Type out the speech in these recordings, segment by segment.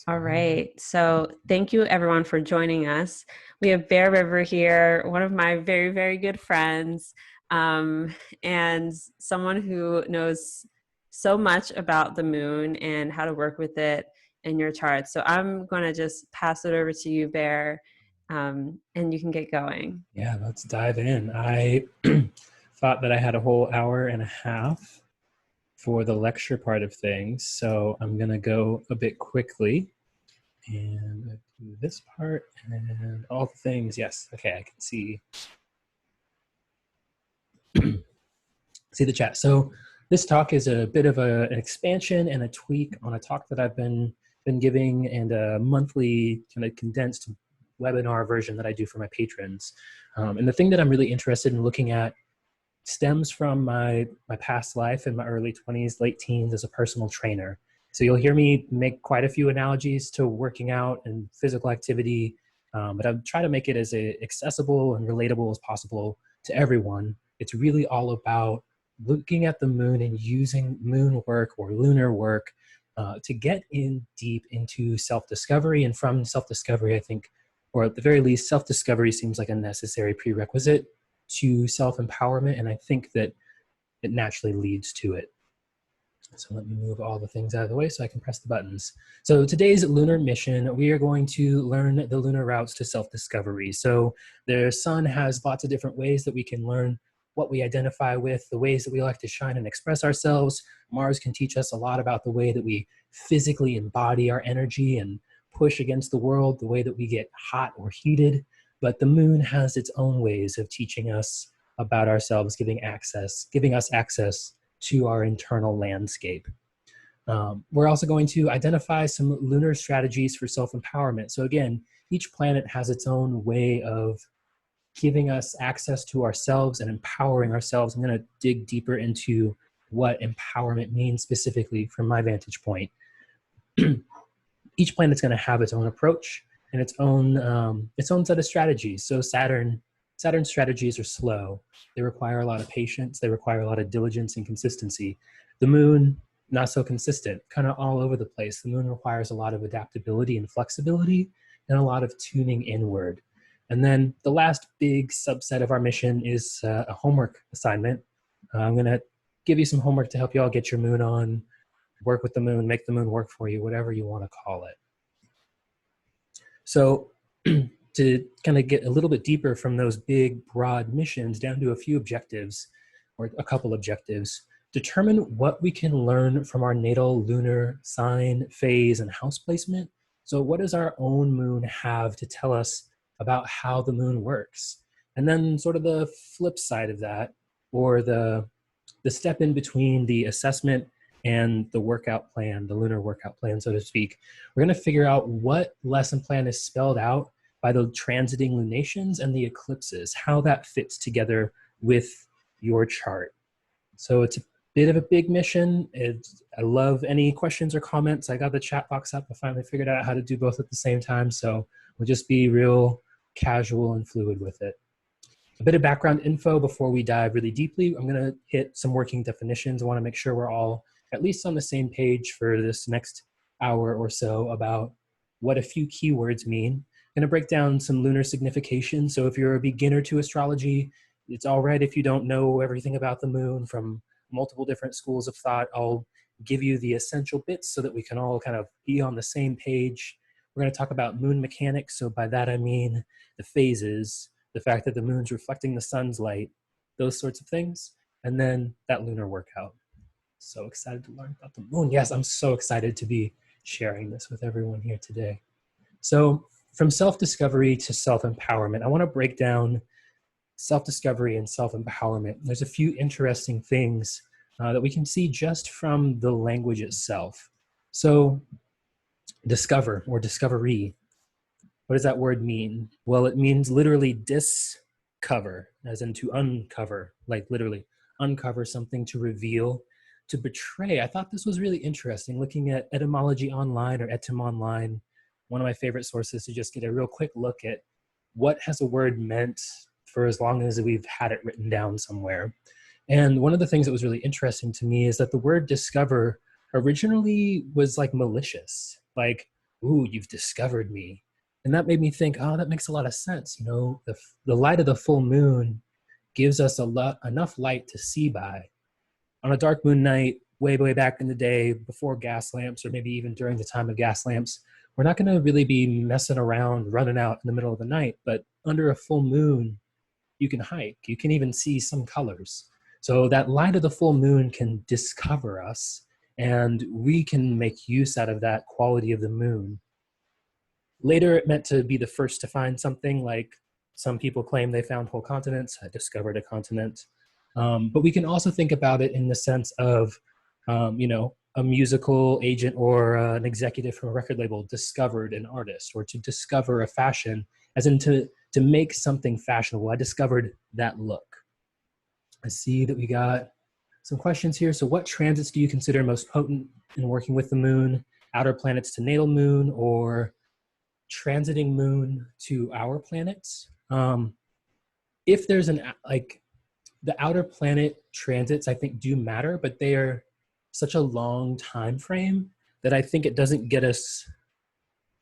All right. So thank you everyone for joining us. We have Bear River here, one of my very, very good friends, and someone who knows so much about the moon and how to work with it in your chart. So I'm going to just pass it over to you, Bear, and you can get going. Yeah, let's dive in. I thought that I had a whole hour and a half for the lecture part of things, so I'm going to go a bit quickly and do this part and all the things. Yes, okay, I can see the chat. So this talk is a bit of an expansion and a tweak on a talk that I've been giving, and a monthly kind of condensed webinar version that I do for my patrons. And the thing that I'm really interested in looking at stems from my past life in my early 20s, late teens as a personal trainer. So you'll hear me make quite a few analogies to working out and physical activity, but I try to make it as accessible and relatable as possible to everyone. It's really all about looking at the moon and using moon work or lunar work to get in deep into self-discovery. And from self-discovery, I think, or at the very least, self-discovery seems like a necessary prerequisite to self-empowerment, and I think that it naturally leads to it. So let me move all the things out of the way so I can press the buttons. So today's lunar mission, we are going to learn the lunar routes to self-discovery. So the sun has lots of different ways that we can learn what we identify with, the ways that we like to shine and express ourselves. Mars can teach us a lot about the way that we physically embody our energy and push against the world, the way that we get hot or heated. But the moon has its own ways of teaching us about ourselves, giving us access to our internal landscape. We're also going to identify some lunar strategies for self-empowerment. So again, each planet has its own way of giving us access to ourselves and empowering ourselves. I'm going to dig deeper into what empowerment means specifically from my vantage point. Each planet's going to have its own approach and its own set of strategies. So Saturn strategies are slow. They require a lot of patience. They require a lot of diligence and consistency. The moon, not so consistent, kind of all over the place. The moon requires a lot of adaptability and flexibility and a lot of tuning inward. And then the last big subset of our mission is a homework assignment. I'm going to give you some homework to help you all get your moon on, work with the moon, make the moon work for you, whatever you want to call it. So to kind of get a little bit deeper from those big, broad missions down to a few objectives, or a couple objectives, determine what we can learn from our natal lunar sign, phase, and house placement. So what does our own moon have to tell us about how the moon works? And then sort of the flip side of that, or the step in between the assessment and the workout plan, the lunar workout plan, so to speak, we're going to figure out what lesson plan is spelled out by the transiting lunations and the eclipses, how that fits together with your chart. So it's a bit of a big mission. I love any questions or comments. I got the chat box up. I finally figured out how to do both at the same time. So we'll just be real casual and fluid with it. A bit of background info before we dive really deeply. I'm going to hit some working definitions. I want to make sure we're all at least on the same page for this next hour or so about what a few keywords mean. I'm going to break down some lunar signification. So if you're a beginner to astrology, it's all right if you don't know everything about the moon from multiple different schools of thought. I'll give you the essential bits so that we can all kind of be on the same page. We're going to talk about moon mechanics. So by that I mean the phases, the fact that the moon's reflecting the sun's light, those sorts of things, and then that lunar workout. So excited to learn about the moon. Yes, I'm so excited to be sharing this with everyone here today. So from self-discovery to self-empowerment, I want to break down self-discovery and self-empowerment. There's a few interesting things that we can see just from the language itself. So discover or discovery, what does that word mean? Well, it means literally discover, as in to uncover, like literally uncover something, to reveal, to betray. I thought this was really interesting, looking at etymology online or etym online, one of my favorite sources to just get a real quick look at what has a word meant for as long as we've had it written down somewhere. And one of the things that was really interesting to me is that the word discover originally was like malicious, like ooh, you've discovered me. And that made me think, oh, that makes a lot of sense. You know, the light of the full moon gives us enough light to see by. On a dark moon night, way back in the day, before gas lamps, or maybe even during the time of gas lamps, we're not going to really be messing around, running out in the middle of the night. But under a full moon, you can hike. You can even see some colors. So that light of the full moon can discover us, and we can make use out of that quality of the moon. Later, it meant to be the first to find something, like some people claim they found whole continents. I discovered a continent. But we can also think about it in the sense of, you know, a musical agent or an executive from a record label discovered an artist, or to discover a fashion, as in to make something fashionable. I discovered that look. I see that we got some questions here. So what transits do you consider most potent in working with the moon? Outer planets to natal moon, or transiting moon to our planets? If there's like the outer planet transits, I think do matter, but they are such a long time frame that I think it doesn't get us,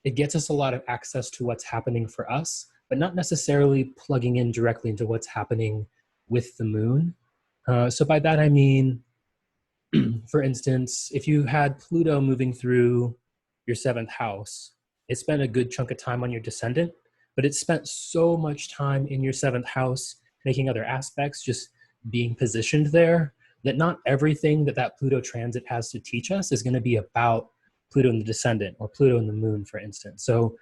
it gets us a lot of access to what's happening for us, but not necessarily plugging in directly into what's happening with the moon. So by that I mean, for instance, if you had Pluto moving through your 7th house, it spent a good chunk of time on your descendant, but it spent so much time in your 7th house making other aspects, just being positioned there, that not everything that Pluto transit has to teach us is going to be about Pluto and the descendant, or Pluto and the moon, for instance. So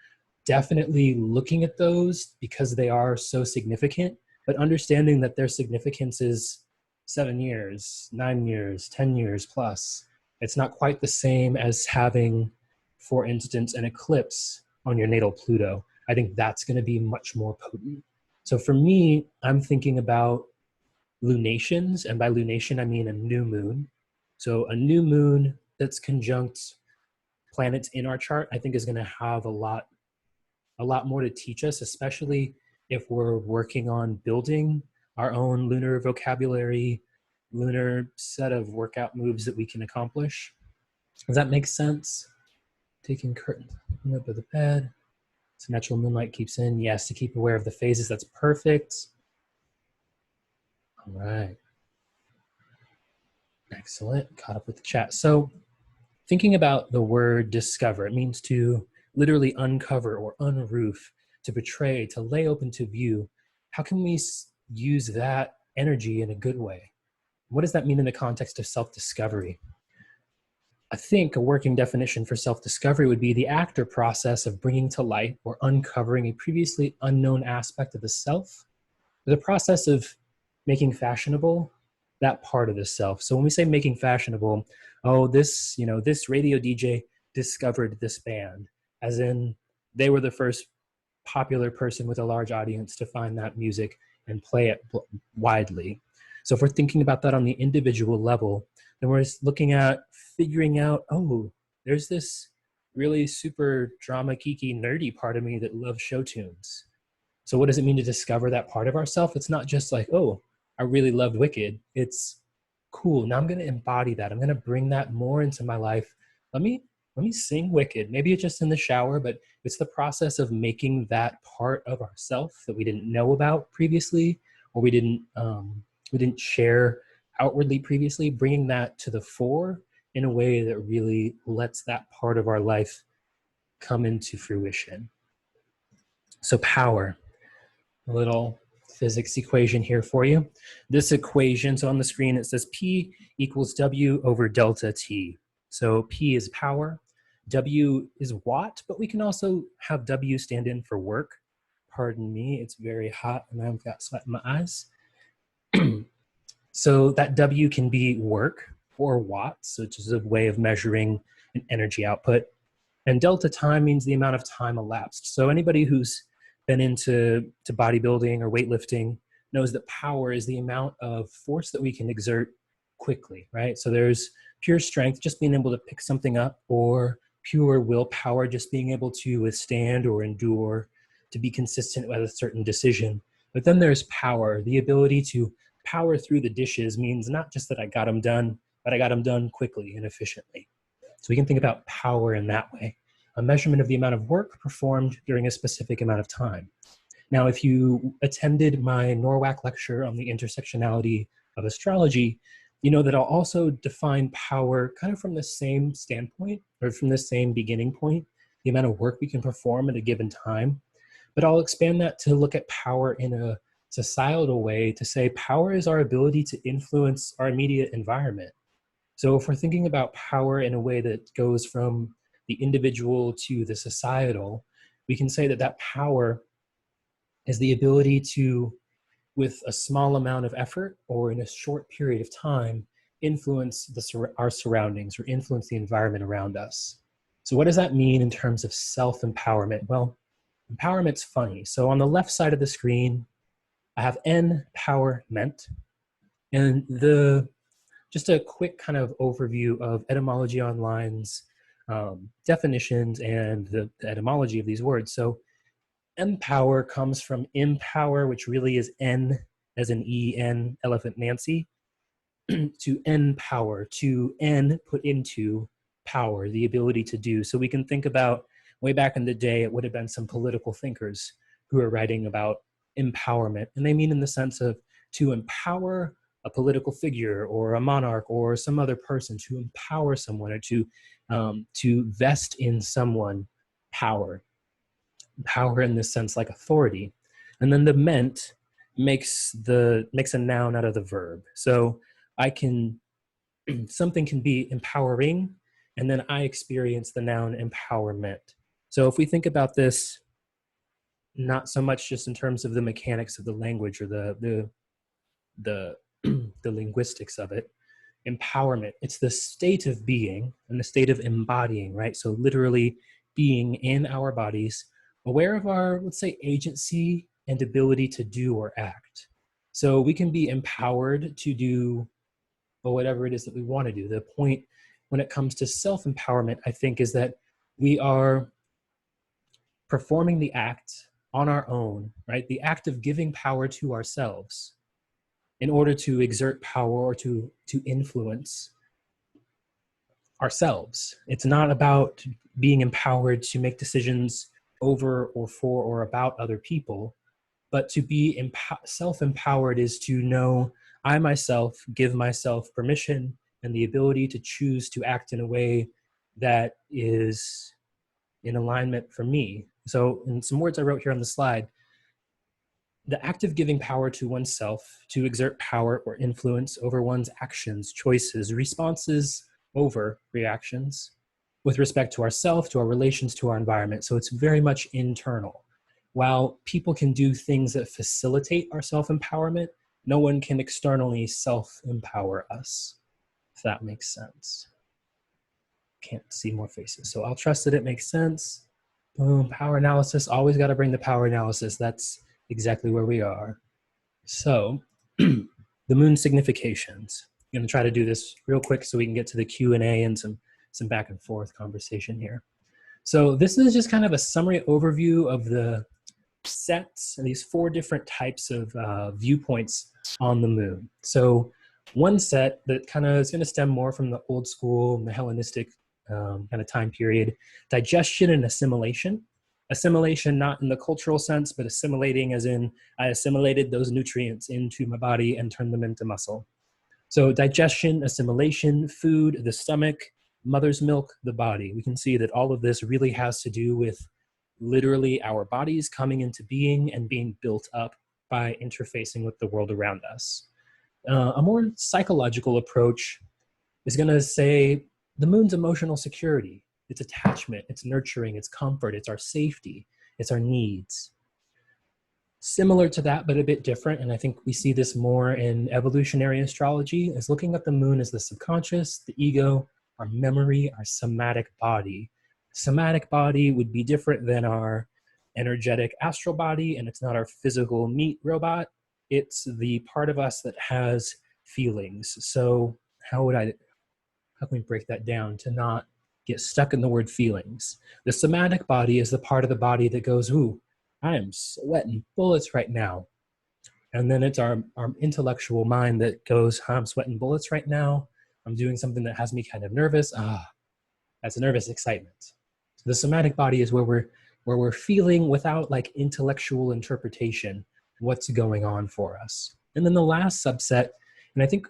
definitely looking at those because they are so significant, but understanding that their significance is 7 years, 9 years, 10 years plus. It's not quite the same as having, for instance, an eclipse on your natal Pluto. I think that's going to be much more potent. So for me, I'm thinking about lunations, and by lunation, I mean a new moon. So a new moon that's conjunct planets in our chart, I think is going to have a lot more to teach us, especially if we're working on building our own lunar vocabulary, lunar set of workout moves that we can accomplish. Does that make sense? Taking curtain up of the bed. So natural moonlight keeps in. Yes, to keep aware of the phases. That's perfect. All right. Excellent. Caught up with the chat. So thinking about the word discover, it means to literally uncover or unroof, to betray, to lay open to view. How can we use that energy in a good way? What does that mean in the context of self-discovery? I think a working definition for self-discovery would be the act or process of bringing to light or uncovering a previously unknown aspect of the self, the process of making fashionable that part of the self. So when we say making fashionable, oh, this, you know, this radio DJ discovered this band, as in they were the first popular person with a large audience to find that music and play it widely. So if we're thinking about that on the individual level, then we're looking at figuring out, oh, there's this really super drama geeky nerdy part of me that loves show tunes. So what does it mean to discover that part of ourselves? It's not just like, oh, I really loved Wicked. It's cool. Now I'm going to embody that. I'm going to bring that more into my life. Let me sing Wicked. Maybe it's just in the shower, but it's the process of making that part of ourself that we didn't know about previously, or we didn't share outwardly previously, bringing that to the fore in a way that really lets that part of our life come into fruition. So power, a little physics equation here for you. This equation, so on the screen it says P equals W over delta T. So P is power, W is watt, but we can also have W stand in for work. Pardon me, it's very hot and I've got sweat in my eyes. So that W can be work or watts, which is a way of measuring an energy output. And delta time means the amount of time elapsed. So anybody who's been into bodybuilding or weightlifting knows that power is the amount of force that we can exert quickly, right? So there's pure strength, just being able to pick something up, or pure willpower, just being able to withstand or endure, to be consistent with a certain decision. But then there's power, the ability to power through the dishes means not just that I got them done, but I got them done quickly and efficiently. So we can think about power in that way. a measurement of the amount of work performed during a specific amount of time. Now, if you attended my NORWAC lecture on the intersectionality of astrology, you know that I'll also define power kind of from the same standpoint, or from the same beginning point, the amount of work we can perform at a given time. But I'll expand that to look at power in a societal way, to say power is our ability to influence our immediate environment. So if we're thinking about power in a way that goes from the individual to the societal, we can say that that power is the ability to, with a small amount of effort or in a short period of time, influence our surroundings or influence the environment around us. So what does that mean in terms of self-empowerment? Well, empowerment's funny. So on the left side of the screen, I have empowerment, and just a quick kind of overview of Etymology Online's definitions and the etymology of these words. So empower comes from empower, which really is N as in E-N, Elephant Nancy, to empower, to N put into power, the ability to do. So we can think about way back in the day, it would have been some political thinkers who are writing about empowerment. And they mean in the sense of to empower a political figure or a monarch or some other person, to empower someone, or to vest in someone power in this sense, like authority. And then the ment makes a noun out of the verb. So something can be empowering, and then I experience the noun empowerment. So if we think about this, not so much just in terms of the mechanics of the language or the linguistics of it, empowerment, it's the state of being and the state of embodying, right? So literally being in our bodies, aware of our, let's say, agency and ability to do or act. So we can be empowered to do whatever it is that we want to do. The point when it comes to self-empowerment, I think, is that we are performing the act on our own, right? The act of giving power to ourselves in order to exert power or to influence ourselves. It's not about being empowered to make decisions over or for or about other people, but to be self-empowered is to know I myself give myself permission and the ability to choose to act in a way that is in alignment for me. So in some words I wrote here on the slide, the act of giving power to oneself to exert power or influence over one's actions, choices, responses over reactions with respect to ourself, to our relations, to our environment. So it's very much internal. While people can do things that facilitate our self-empowerment, no one can externally self-empower us, if that makes sense. Can't see more faces, so I'll trust that it makes sense. Boom, power analysis, always got to bring the power analysis. That's exactly where we are. So the moon significations. I'm going to try to do this real quick so we can get to the Q&A and some back and forth conversation here. So this is just kind of a summary overview of the sets and these 4 different types of viewpoints on the moon. So one set that kind of is going to stem more from the old school, the Hellenistic kind of time period, digestion and assimilation. Assimilation not in the cultural sense, but assimilating as in I assimilated those nutrients into my body and turned them into muscle. So digestion, assimilation, food, the stomach, mother's milk, the body. We can see that all of this really has to do with literally our bodies coming into being and being built up by interfacing with the world around us. A more psychological approach is going to say the moon's emotional security, its attachment, its nurturing, its comfort, it's our safety, it's our needs. Similar to that, but a bit different, and I think we see this more in evolutionary astrology, is looking at the moon as the subconscious, the ego, our memory, our somatic body. Somatic body would be different than our energetic astral body, and it's not our physical meat robot. It's the part of us that has feelings. So how can we break that down to not get stuck in the word feelings? The somatic body is the part of the body that goes, ooh, I am sweating bullets right now. And then it's our intellectual mind that goes, I'm sweating bullets right now. I'm doing something that has me kind of nervous. That's nervous excitement. The somatic body is where we're feeling without like intellectual interpretation what's going on for us. And then the last subset, and I think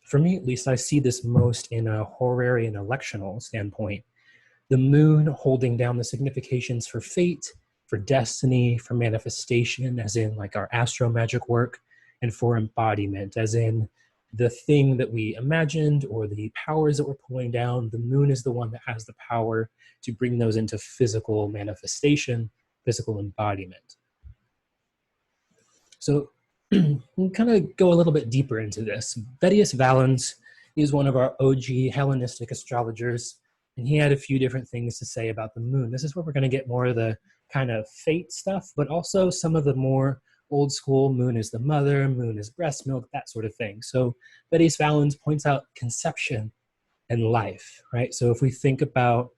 for me at least, I see this most in a horary and electional standpoint, the moon holding down the significations for fate, for destiny, for manifestation, as in like our astro magic work, and for embodiment, as in the thing that we imagined or the powers that we're pulling down. The moon is the one that has the power to bring those into physical manifestation, physical embodiment. So we'll kind of go a little bit deeper into this. Vettius Valens is one of our OG Hellenistic astrologers, and he had a few different things to say about the moon. This is where we're going to get more of the kind of fate stuff, but also some of the more old school, moon is the mother, moon is breast milk, that sort of thing. So Vettius Valens points out conception and life, right? So if we think about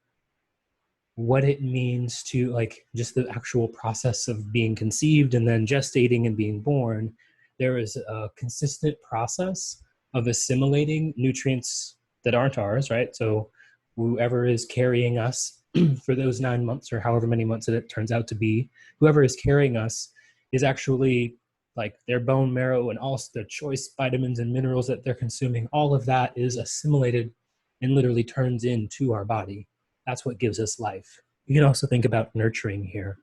what it means to like just the actual process of being conceived and then gestating and being born, there is a consistent process of assimilating nutrients that aren't ours, right? So whoever is carrying us for those 9 months or however many months it turns out to be, whoever is carrying us is actually like their bone marrow and all the choice vitamins and minerals that they're consuming, all of that is assimilated and literally turns into our body. That's what gives us life. You can also think about nurturing here.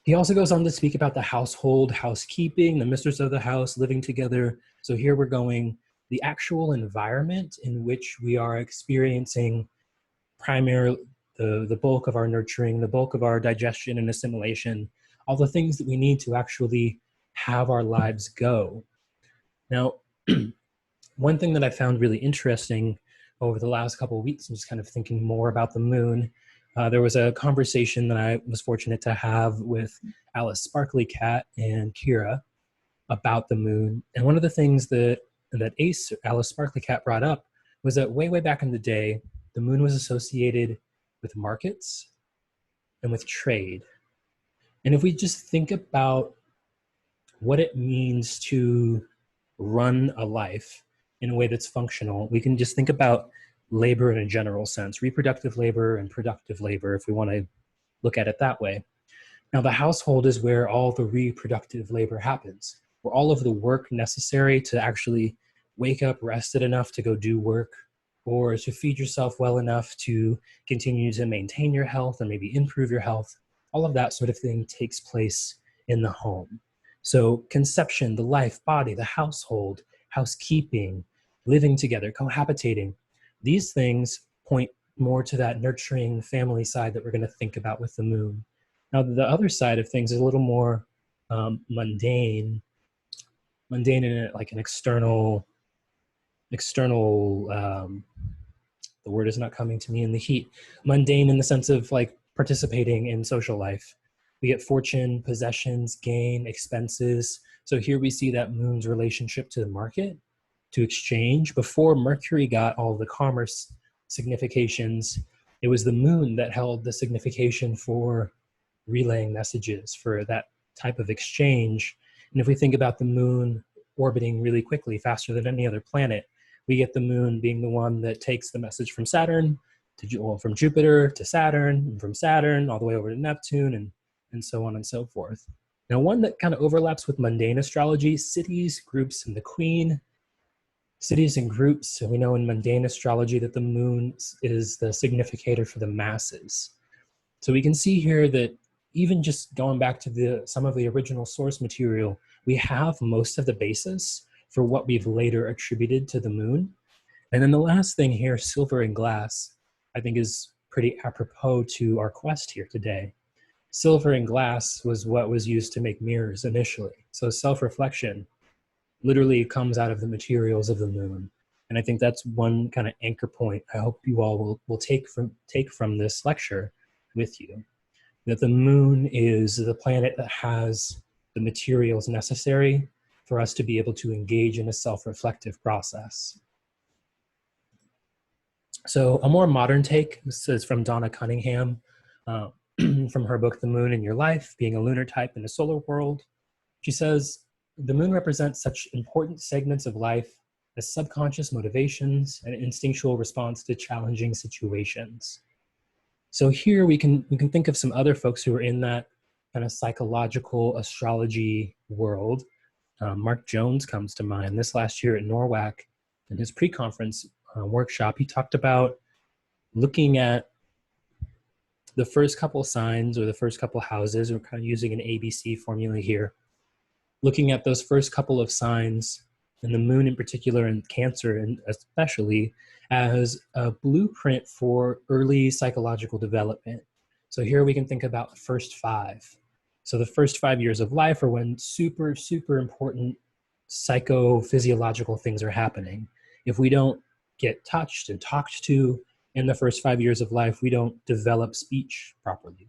He also goes on to speak about the household, housekeeping, the mistress of the house, living together. So here we're going, the actual environment in which we are experiencing primarily the bulk of our nurturing, the bulk of our digestion and assimilation, all the things that we need to actually have our lives go. Now, one thing that I found really interesting over the last couple of weeks, just kind of thinking more about the moon, there was a conversation that I was fortunate to have with Alice Sparkly Cat and Kira about the moon. And one of the things that Alice Sparkly Cat brought up was that way back in the day, the moon was associated with markets and with trade. And if we just think about what it means to run a life in a way that's functional, we can just think about labor in a general sense, reproductive labor and productive labor, if we want to look at it that way. Now, the household is where all the reproductive labor happens, where all of the work necessary to actually wake up rested enough to go do work, or to feed yourself well enough to continue to maintain your health or maybe improve your health, all of that sort of thing takes place in the home. So conception, the life, body, the household, housekeeping, living together, cohabitating, these things point more to that nurturing family side that we're going to think about with the moon. Now, the other side of things is a little more mundane in like an external, the word is not coming to me in the heat, mundane in the sense of like participating in social life. We get fortune, possessions, gain, expenses. So here we see that moon's relationship to the market, to exchange. Before Mercury got all the commerce significations, it was the moon that held the signification for relaying messages, for that type of exchange. And if we think about the moon orbiting really quickly, faster than any other planet, we get the moon being the one that takes the message from Saturn from Jupiter to Saturn, and from Saturn all the way over to Neptune, and so on and so forth. Now, one that kind of overlaps with mundane astrology, cities, groups, and the queen. Cities and groups, so we know in mundane astrology that the moon is the significator for the masses. So we can see here that even just going back to some of the original source material, we have most of the basis for what we've later attributed to the moon. And then the last thing here, silver and glass, I think is pretty apropos to our quest here today. Silver and glass was what was used to make mirrors initially. So self-reflection literally comes out of the materials of the moon. And I think that's one kind of anchor point I hope you all will take from this lecture with you. That the moon is the planet that has the materials necessary for us to be able to engage in a self-reflective process. So a more modern take, this is from Donna Cunningham, from her book, The Moon in Your Life, Being a Lunar Type in a Solar World. She says, the moon represents such important segments of life as subconscious motivations and instinctual response to challenging situations. So here we can think of some other folks who are in that kind of psychological astrology world. Mark Jones comes to mind. This last year at NORWAC, in his pre-conference workshop, he talked about looking at the first couple signs or the first couple houses. We're kind of using an ABC formula here. Looking at those first couple of signs, and the moon in particular, and Cancer and especially, as a blueprint for early psychological development. So here we can think about the first 5. So the first 5 years of life are when super, super important psychophysiological things are happening. If we don't get touched and talked to in the first 5 years of life, we don't develop speech properly.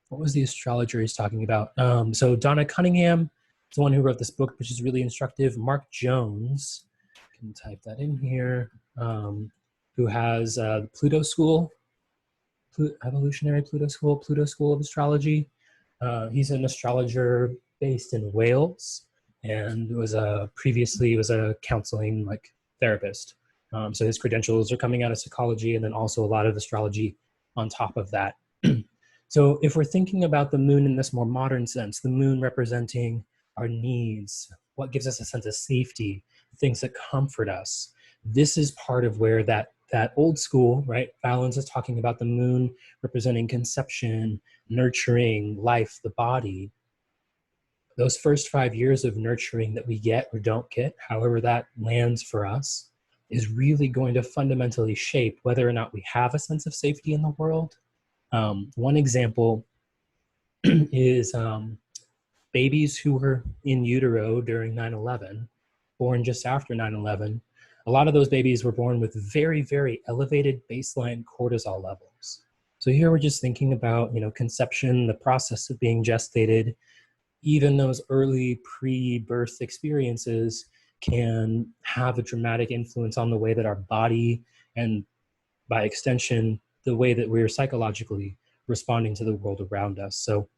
What was the astrologer he's talking about? So Donna Cunningham, the one who wrote this book, which is really instructive. Mark Jones, I can type that in here, who has the Pluto School, Evolutionary Pluto School of Astrology. He's an astrologer based in Wales, and was previously was a counseling therapist. So his credentials are coming out of psychology, and then also a lot of astrology on top of that. So if we're thinking about the moon in this more modern sense, the moon representing our needs, what gives us a sense of safety, things that comfort us. This is part of where that old school, right? Fallon's is talking about the moon representing conception, nurturing, life, the body. Those first 5 years of nurturing that we get or don't get, however that lands for us, is really going to fundamentally shape whether or not we have a sense of safety in the world. One example is babies who were in utero during 9/11, born just after 9/11, a lot of those babies were born with very, very elevated baseline cortisol levels. So here we're just thinking about, conception, the process of being gestated. Even those early pre-birth experiences can have a dramatic influence on the way that our body, and by extension, the way that we're psychologically responding to the world around us. So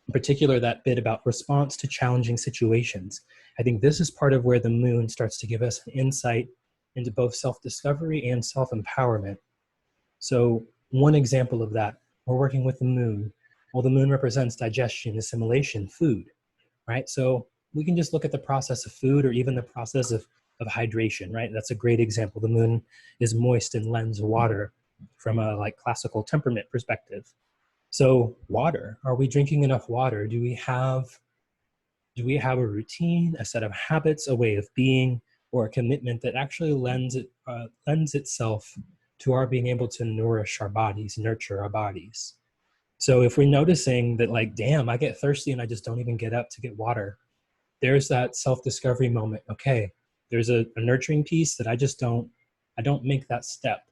in particular, that bit about response to challenging situations. I think this is part of where the moon starts to give us an insight into both self-discovery and self-empowerment. So one example of that, we're working with the moon. Well, the moon represents digestion, assimilation, food, right? So we can just look at the process of food, or even the process of hydration, right? That's a great example. The moon is moist and lends water from a classical temperament perspective. So water, are we drinking enough water? Do we have a routine, a set of habits, a way of being, or a commitment that actually lends itself to our being able to nourish our bodies, nurture our bodies? So if we're noticing that damn, I get thirsty and I just don't even get up to get water, there's that self-discovery moment. Okay, there's a nurturing piece that I don't make that step.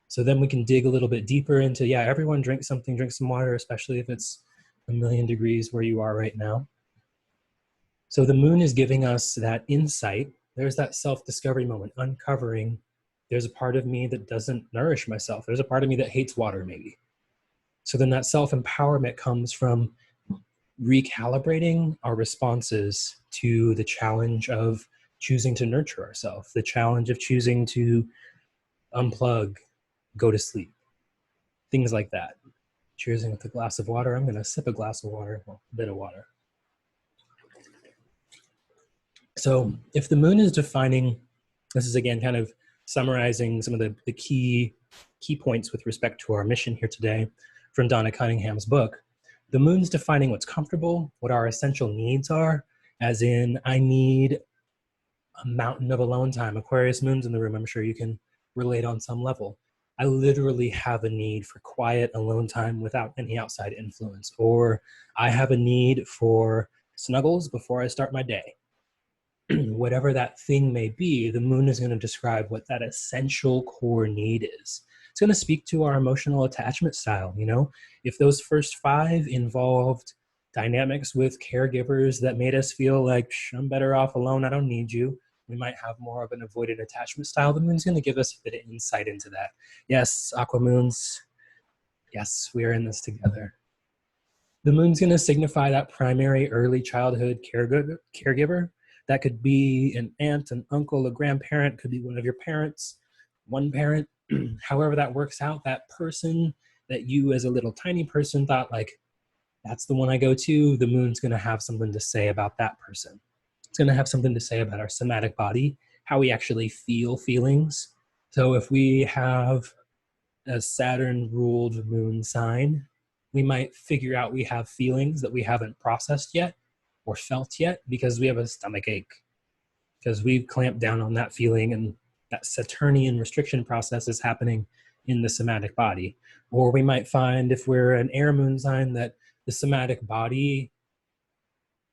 So then we can dig a little bit deeper into, everyone drink some water, especially if it's 1,000,000 degrees where you are right now. So the moon is giving us that insight. There's that self-discovery moment, uncovering, there's a part of me that doesn't nourish myself. There's a part of me that hates water maybe. So then that self-empowerment comes from recalibrating our responses to the challenge of choosing to nurture ourselves, the challenge of choosing to unplug, go to sleep, things like that. Cheersing with a glass of water. I'm going to sip a glass of water, well, a bit of water. So if the moon is defining, this is again kind of summarizing some of the key points with respect to our mission here today from Donna Cunningham's book. The moon's defining what's comfortable, what our essential needs are, as in I need a mountain of alone time. Aquarius moon's in the room. I'm sure you can relate on some level. I literally have a need for quiet alone time without any outside influence, or I have a need for snuggles before I start my day. Whatever that thing may be, the moon is going to describe what that essential core need is. It's going to speak to our emotional attachment style. If those first 5 involved dynamics with caregivers that made us feel like, I'm better off alone, I don't need you, we might have more of an avoidant attachment style. The moon's going to give us a bit of insight into that. Yes, aqua moons. Yes, we are in this together. The moon's going to signify that primary early childhood caregiver, That could be an aunt, an uncle, a grandparent, could be one of your parents, one parent, however that works out, that person that you as a little tiny person thought like, that's the one I go to, the moon's going to have something to say about that person. It's going to have something to say about our somatic body, how we actually feel feelings. So if we have a Saturn ruled moon sign, we might figure out we have feelings that we haven't processed yet or felt yet because we have a stomach ache, because we've clamped down on that feeling, and that Saturnian restriction process is happening in the somatic body. Or we might find, if we're an air moon sign, that the somatic body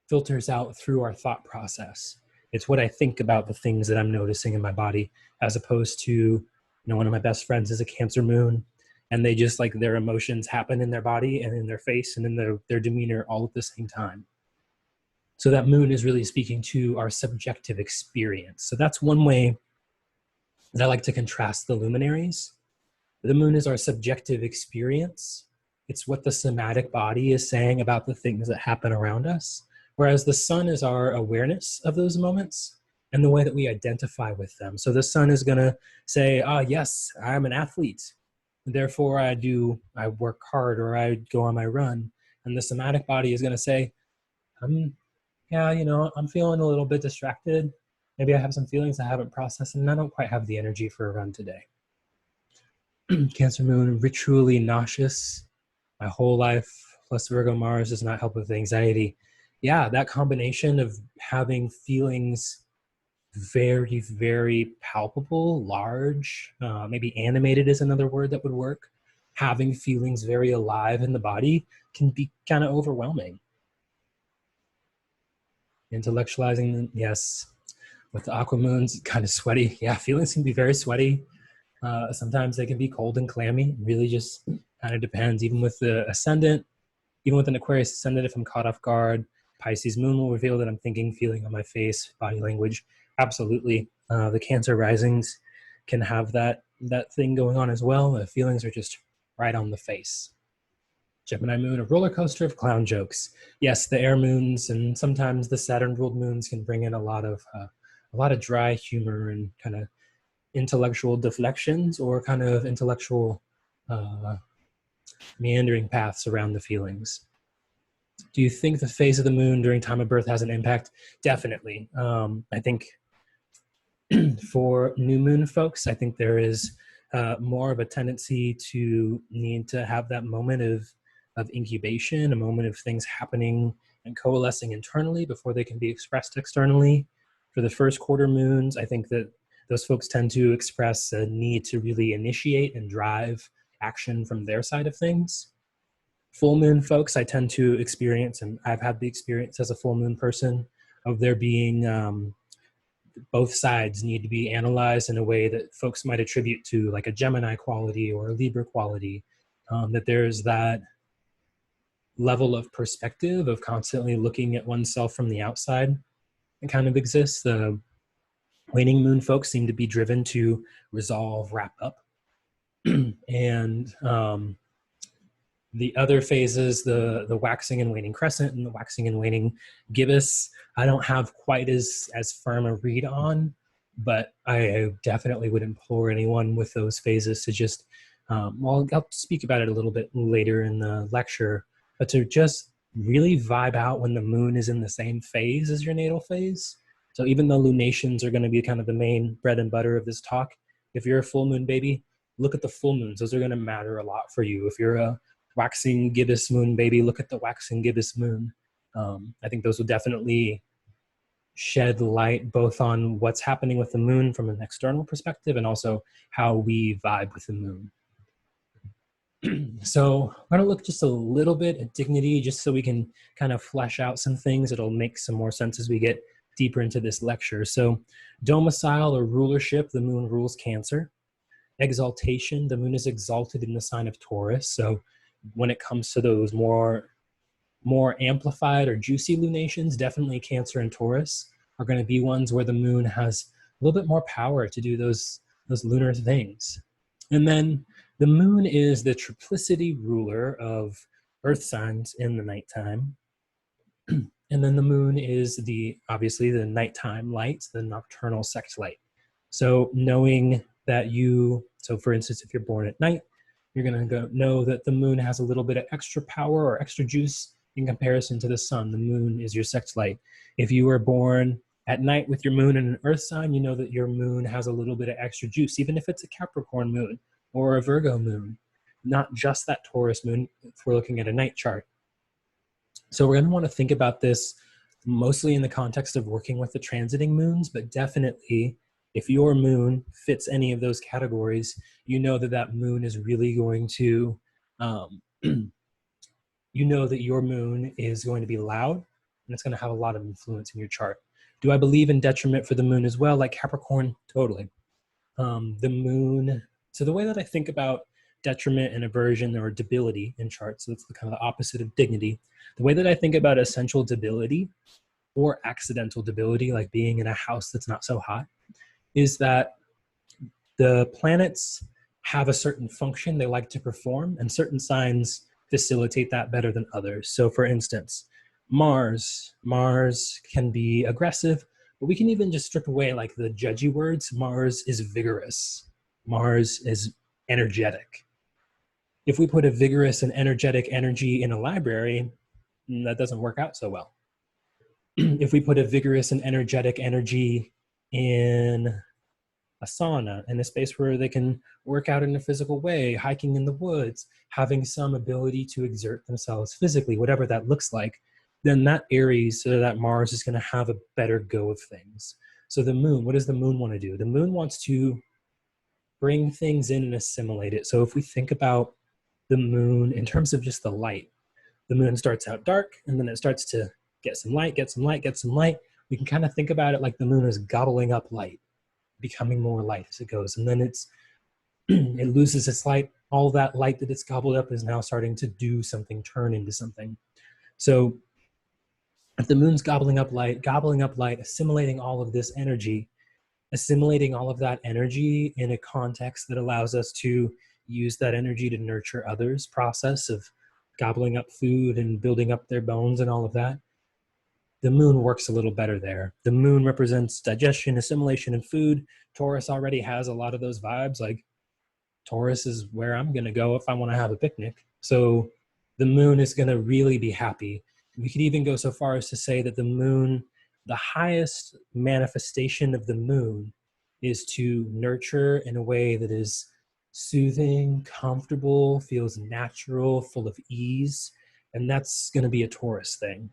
filters out through our thought process. It's what I think about the things that I'm noticing in my body, as opposed to, one of my best friends is a Cancer moon, and they just like their emotions happen in their body and in their face and in their demeanor all at the same time. So that moon is really speaking to our subjective experience. So that's one way that I like to contrast the luminaries. The moon is our subjective experience. It's what the somatic body is saying about the things that happen around us. Whereas the sun is our awareness of those moments and the way that we identify with them. So the sun is going to say, yes, I'm an athlete. Therefore, I work hard, or I go on my run. And the somatic body is going to say, I'm feeling a little bit distracted. Maybe I have some feelings I haven't processed, and I don't quite have the energy for a run today. Cancer moon, ritually nauseous. My whole life, plus Virgo Mars does not help with anxiety. Yeah, that combination of having feelings very, very palpable, large, maybe animated is another word that would work. Having feelings very alive in the body can be kind of overwhelming. Intellectualizing, yes. With the aqua moons, kind of sweaty. Yeah, feelings can be very sweaty. Sometimes they can be cold and clammy. It really just kind of depends. Even with the ascendant, even with an Aquarius ascendant, if I'm caught off guard, Pisces moon will reveal that I'm thinking, feeling on my face, body language. Absolutely. The Cancer risings can have that thing going on as well. The feelings are just right on the face. Gemini moon, a roller coaster of clown jokes. Yes, the air moons and sometimes the Saturn ruled moons can bring in a lot of dry humor and kind of intellectual deflections, or kind of intellectual meandering paths around the feelings. Do you think the phase of the moon during time of birth has an impact? Definitely. I think for new moon folks, I think there is more of a tendency to need to have that moment of incubation, a moment of things happening and coalescing internally before they can be expressed externally. For the first quarter moons, I think that those folks tend to express a need to really initiate and drive action from their side of things. Full moon folks, I tend to experience, and I've had the experience as a full moon person, of there being both sides need to be analyzed in a way that folks might attribute to like a Gemini quality or a Libra quality, that there's that level of perspective of constantly looking at oneself from the outside. It kind of exists. The waning moon folks seem to be driven to resolve, wrap up. And the other phases, the waxing and waning crescent and the waxing and waning gibbous, I don't have quite as firm a read on, but I definitely would implore anyone with those phases to just, I'll speak about it a little bit later in the lecture, but to just really vibe out when the moon is in the same phase as your natal phase. So even though lunations are going to be kind of the main bread and butter of this talk, if you're a full moon baby, look at the full moons. Those are going to matter a lot for you. If you're a waxing gibbous moon baby, look at the waxing gibbous moon. I think those will definitely shed light both on what's happening with the moon from an external perspective and also how we vibe with the moon. So I'm going to look just a little bit at dignity, just so we can kind of flesh out some things. It'll make some more sense as we get deeper into this lecture. So domicile or rulership, the moon rules Cancer. Exaltation, the moon is exalted in the sign of Taurus. So when it comes to those more amplified or juicy lunations, definitely Cancer and Taurus are going to be ones where the moon has a little bit more power to do those lunar things. And then the moon is the triplicity ruler of earth signs in the nighttime. And then the moon is obviously the nighttime light, the nocturnal sect light. So knowing that so for instance, if you're born at night, you're going to know that the moon has a little bit of extra power or extra juice in comparison to the sun. The moon is your sect light. If you were born at night with your moon in an earth sign, you know that your moon has a little bit of extra juice, even if it's a Capricorn moon or a Virgo moon, not just that Taurus moon if we're looking at a night chart. So we're going to want to think about this mostly in the context of working with the transiting moons, but definitely if your moon fits any of those categories, you know that that moon is really going to, you know that your moon is going to be loud and it's going to have a lot of influence in your chart. Do I believe in detriment for the moon as well? Like Capricorn, totally. The moon, so the way that I think about detriment and aversion or debility in charts, so it's the kind of the opposite of dignity. The way that I think about essential debility or accidental debility, like being in a house that's not so hot, is that the planets have a certain function they like to perform, and certain signs facilitate that better than others. So for instance, Mars can be aggressive, but we can even just strip away like the judgy words. Mars is vigorous. Mars is energetic. If we put a vigorous and energetic energy in a library, that doesn't work out so well. If we put a vigorous and energetic energy in a sauna, in a space where they can work out in a physical way, hiking in the woods, having some ability to exert themselves physically, whatever that looks like, then that Aries or that Mars is going to have a better go of things. So the moon, what does the moon want to do? The moon wants to bring things in and assimilate it. So if we think about the moon in terms of just the light, the moon starts out dark and then it starts to get some light, get some light, get some light. We can kind of think about it like the moon is gobbling up light, becoming more light as it goes. And then it loses its light. All that light that it's gobbled up is now starting to do something, turn into something. So if the moon's gobbling up light, assimilating all of this energy, assimilating all of that energy in a context that allows us to use that energy to nurture others, process of gobbling up food and building up their bones and all of that, the moon works a little better there. The moon represents digestion, assimilation, and food. Taurus already has a lot of those vibes. Like Taurus is where I'm going to go if I want to have a picnic. So the moon is going to really be happy. We could even go so far as to say that the moon, the highest manifestation of the moon is to nurture in a way that is soothing, comfortable, feels natural, full of ease. And that's going to be a Taurus thing.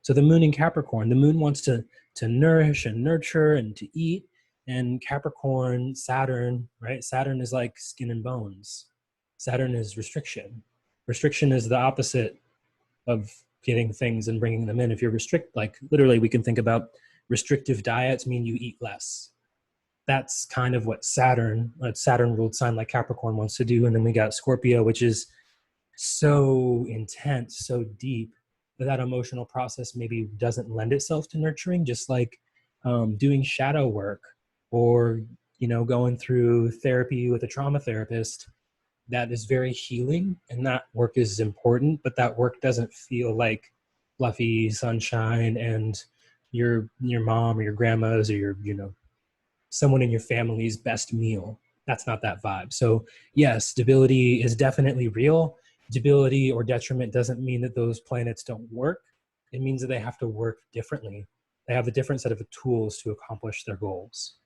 So the moon in Capricorn, the moon wants to nourish and nurture and to eat. And Capricorn, Saturn, right? Saturn is like skin and bones. Saturn is restriction. Restriction is the opposite of getting things and bringing them in. If you're like literally we can think about restrictive diets mean you eat less. That's kind of what Saturn, a Saturn ruled sign like Capricorn wants to do. And then we got Scorpio, which is so intense, so deep, that emotional process maybe doesn't lend itself to nurturing, just like doing shadow work or, going through therapy with a trauma therapist. That is very healing and that work is important, but that work doesn't feel like fluffy sunshine and your mom or your grandma's or your, someone in your family's best meal. That's not that vibe. So yes, debility is definitely real. Debility or detriment doesn't mean that those planets don't work. It means that they have to work differently. They have a different set of tools to accomplish their goals.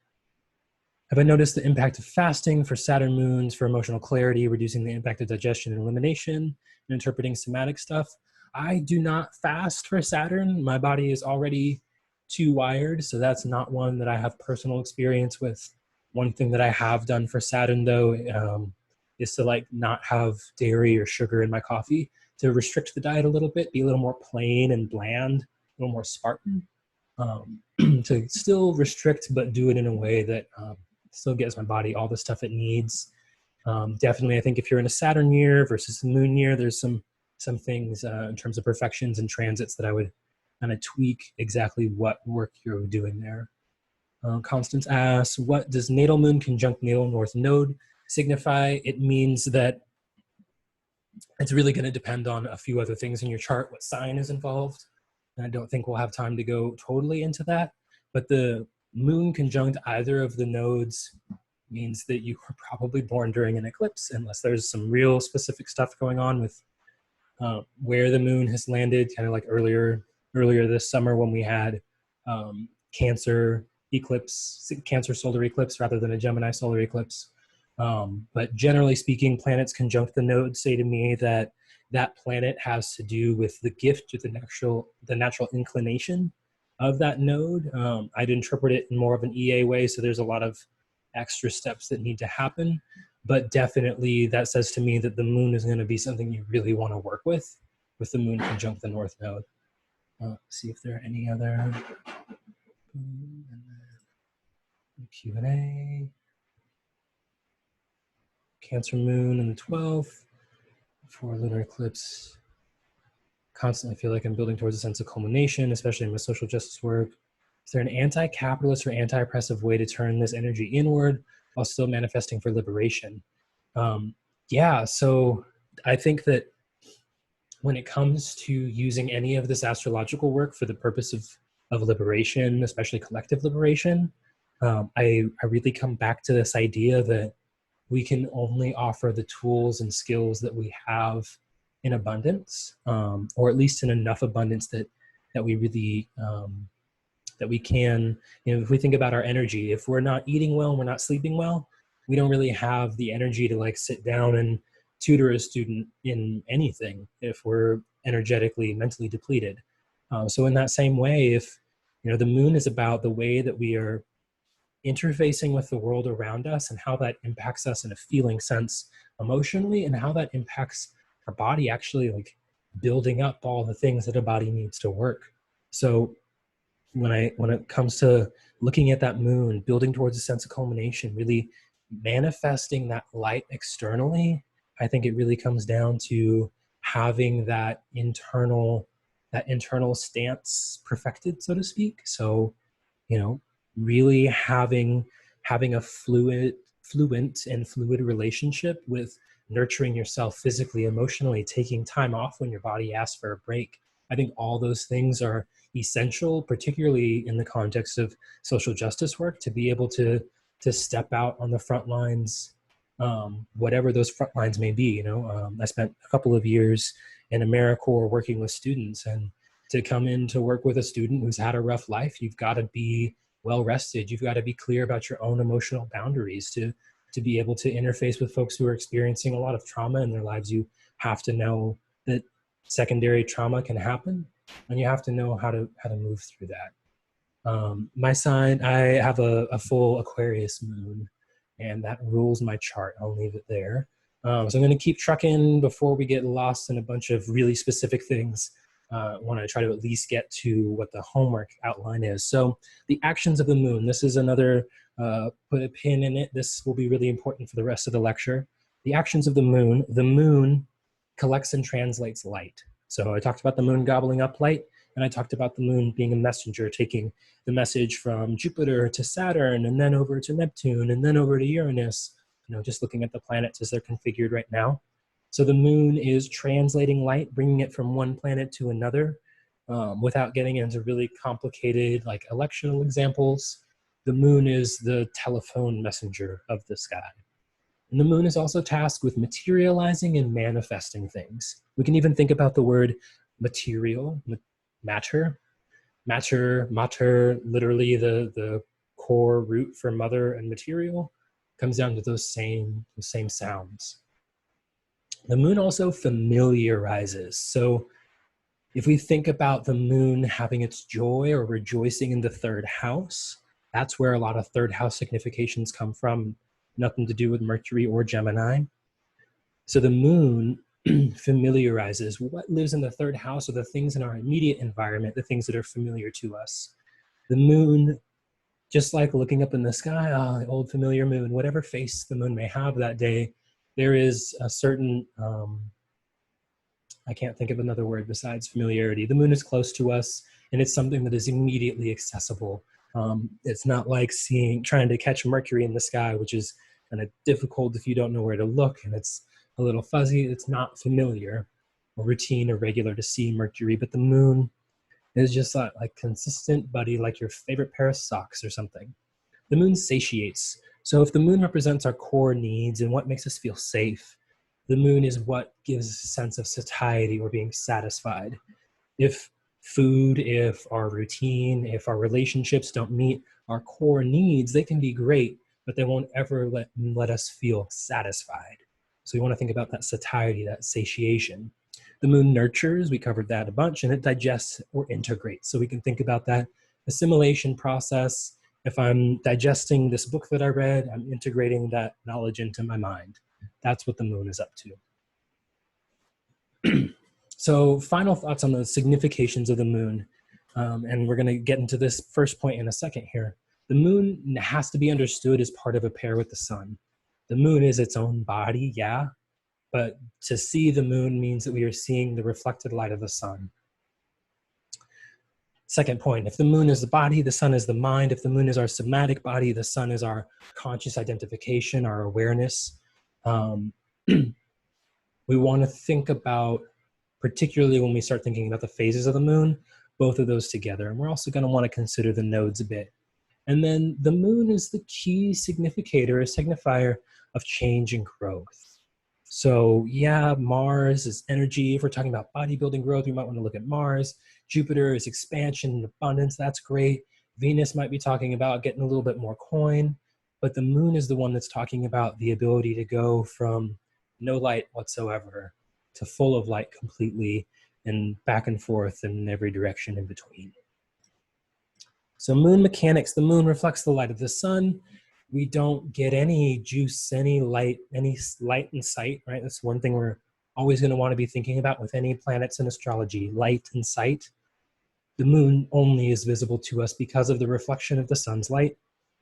Have I noticed the impact of fasting for Saturn moons for emotional clarity, reducing the impact of digestion and elimination, and interpreting somatic stuff? I do not fast for Saturn. My body is already too wired, so that's not one that I have personal experience with. One thing that I have done for Saturn, though, is to not have dairy or sugar in my coffee, to restrict the diet a little bit, be a little more plain and bland, a little more Spartan, to still restrict, but do it in a way that still gives my body all the stuff it needs. Definitely, I think if you're in a Saturn year versus a moon year, there's some things in terms of perfections and transits that I would kind of tweak exactly what work you're doing there. Constance asks, what does natal moon conjunct natal north node signify? It means that it's really going to depend on a few other things in your chart, what sign is involved. and I don't think we'll have time to go totally into that. But the moon conjunct either of the nodes means that you were probably born during an eclipse, unless there's some real specific stuff going on with where the moon has landed, kind of like earlier this summer when we had Cancer eclipse, Cancer solar eclipse rather than a Gemini solar eclipse. But generally speaking, planets conjunct the nodes say to me that that planet has to do with the gift or the natural inclination of that node. I'd interpret it in more of an EA way, so there's a lot of extra steps that need to happen. But definitely that says to me that the moon is going to be something you really want to work with the moon conjunct the north node. See if there are any other Q&A. Cancer moon in the 12th for lunar eclipse. Constantly feel like I'm building towards a sense of culmination, especially in my social justice work. Is there an anti-capitalist or anti-oppressive way to turn this energy inward while still manifesting for liberation? Yeah, so I think that when it comes to using any of this astrological work for the purpose of liberation, especially collective liberation, I really come back to this idea that we can only offer the tools and skills that we have in abundance, or at least in enough abundance that we really, that we can, if we think about our energy, if we're not eating well and we're not sleeping well, we don't really have the energy to like sit down and tutor a student in anything if we're energetically, mentally depleted. So in that same way, if, the moon is about the way that we are interfacing with the world around us and how that impacts us in a feeling sense emotionally, and how that impacts our body actually like building up all the things that a body needs to work. So when it comes to looking at that moon, building towards a sense of culmination, really manifesting that light externally, I think it really comes down to having that internal stance perfected, so to speak. So, really having a fluent and fluid relationship with nurturing yourself physically, emotionally, taking time off when your body asks for a break. I think all those things are essential, particularly in the context of social justice work, to be able to step out on the front lines, whatever those front lines may be. I spent a couple of years in AmeriCorps working with students, and to come in to work with a student who's had a rough life, you've got to be well rested. You've got to be clear about your own emotional boundaries to be able to interface with folks who are experiencing a lot of trauma in their lives. You have to know that secondary trauma can happen, and you have to know how to move through that. My sign, I have a full Aquarius moon, and that rules my chart. I'll leave it there. So I'm going to keep trucking before we get lost in a bunch of really specific things. Want to try to at least get to what the homework outline is. So the actions of the moon, this is another, put a pin in it. This will be really important for the rest of the lecture. The actions of the moon collects and translates light. So I talked about the moon gobbling up light, and I talked about the moon being a messenger, taking the message from Jupiter to Saturn, and then over to Neptune, and then over to Uranus, just looking at the planets as they're configured right now. So the moon is translating light, bringing it from one planet to another, without getting into really complicated like electional examples. The moon is the telephone messenger of the sky. And the moon is also tasked with materializing and manifesting things. We can even think about the word material, matter, literally the core root for mother and material, comes down to those same sounds. The moon also familiarizes. So if we think about the moon having its joy or rejoicing in the third house, that's where a lot of third house significations come from, nothing to do with Mercury or Gemini. So the moon familiarizes what lives in the third house, or the things in our immediate environment, the things that are familiar to us. The moon, just like looking up in the sky, the old familiar moon, whatever face the moon may have that day, there is a certain, I can't think of another word besides familiarity. The moon is close to us, and it's something that is immediately accessible. It's not like trying to catch Mercury in the sky, which is kind of difficult if you don't know where to look, and it's a little fuzzy. It's not familiar or routine or regular to see Mercury, but the moon is just like consistent buddy, like your favorite pair of socks or something. The moon satiates. So if the moon represents our core needs and what makes us feel safe, the moon is what gives us a sense of satiety or being satisfied. If food, if our routine, if our relationships don't meet our core needs, they can be great, but they won't ever let us feel satisfied. So we want to think about that satiety, that satiation. The moon nurtures, we covered that a bunch, and it digests or integrates. So we can think about that assimilation process. If I'm digesting this book that I read, I'm integrating that knowledge into my mind. That's what the moon is up to. So final thoughts on the significations of the moon. And we're going to get into this first point in a second here. The moon has to be understood as part of a pair with the sun. The moon is its own body, yeah, but to see the moon means that we are seeing the reflected light of the sun. Second point, if the moon is the body, the sun is the mind. If the moon is our somatic body, the sun is our conscious identification, our awareness. We want to think about, particularly when we start thinking about the phases of the moon, both of those together. And we're also going to want to consider the nodes a bit. And then the moon is the key significator, a signifier of change and growth. So yeah, Mars is energy. If we're talking about bodybuilding growth, we might want to look at Mars. Jupiter is expansion and abundance. That's great. Venus might be talking about getting a little bit more coin, but the moon is the one that's talking about the ability to go from no light whatsoever to full of light completely and back and forth in every direction in between. So moon mechanics, the moon reflects the light of the sun. We don't get any juice, any light in sight, right? That's one thing we're always going to want to be thinking about with any planets in astrology, light and sight. The moon only is visible to us because of the reflection of the sun's light.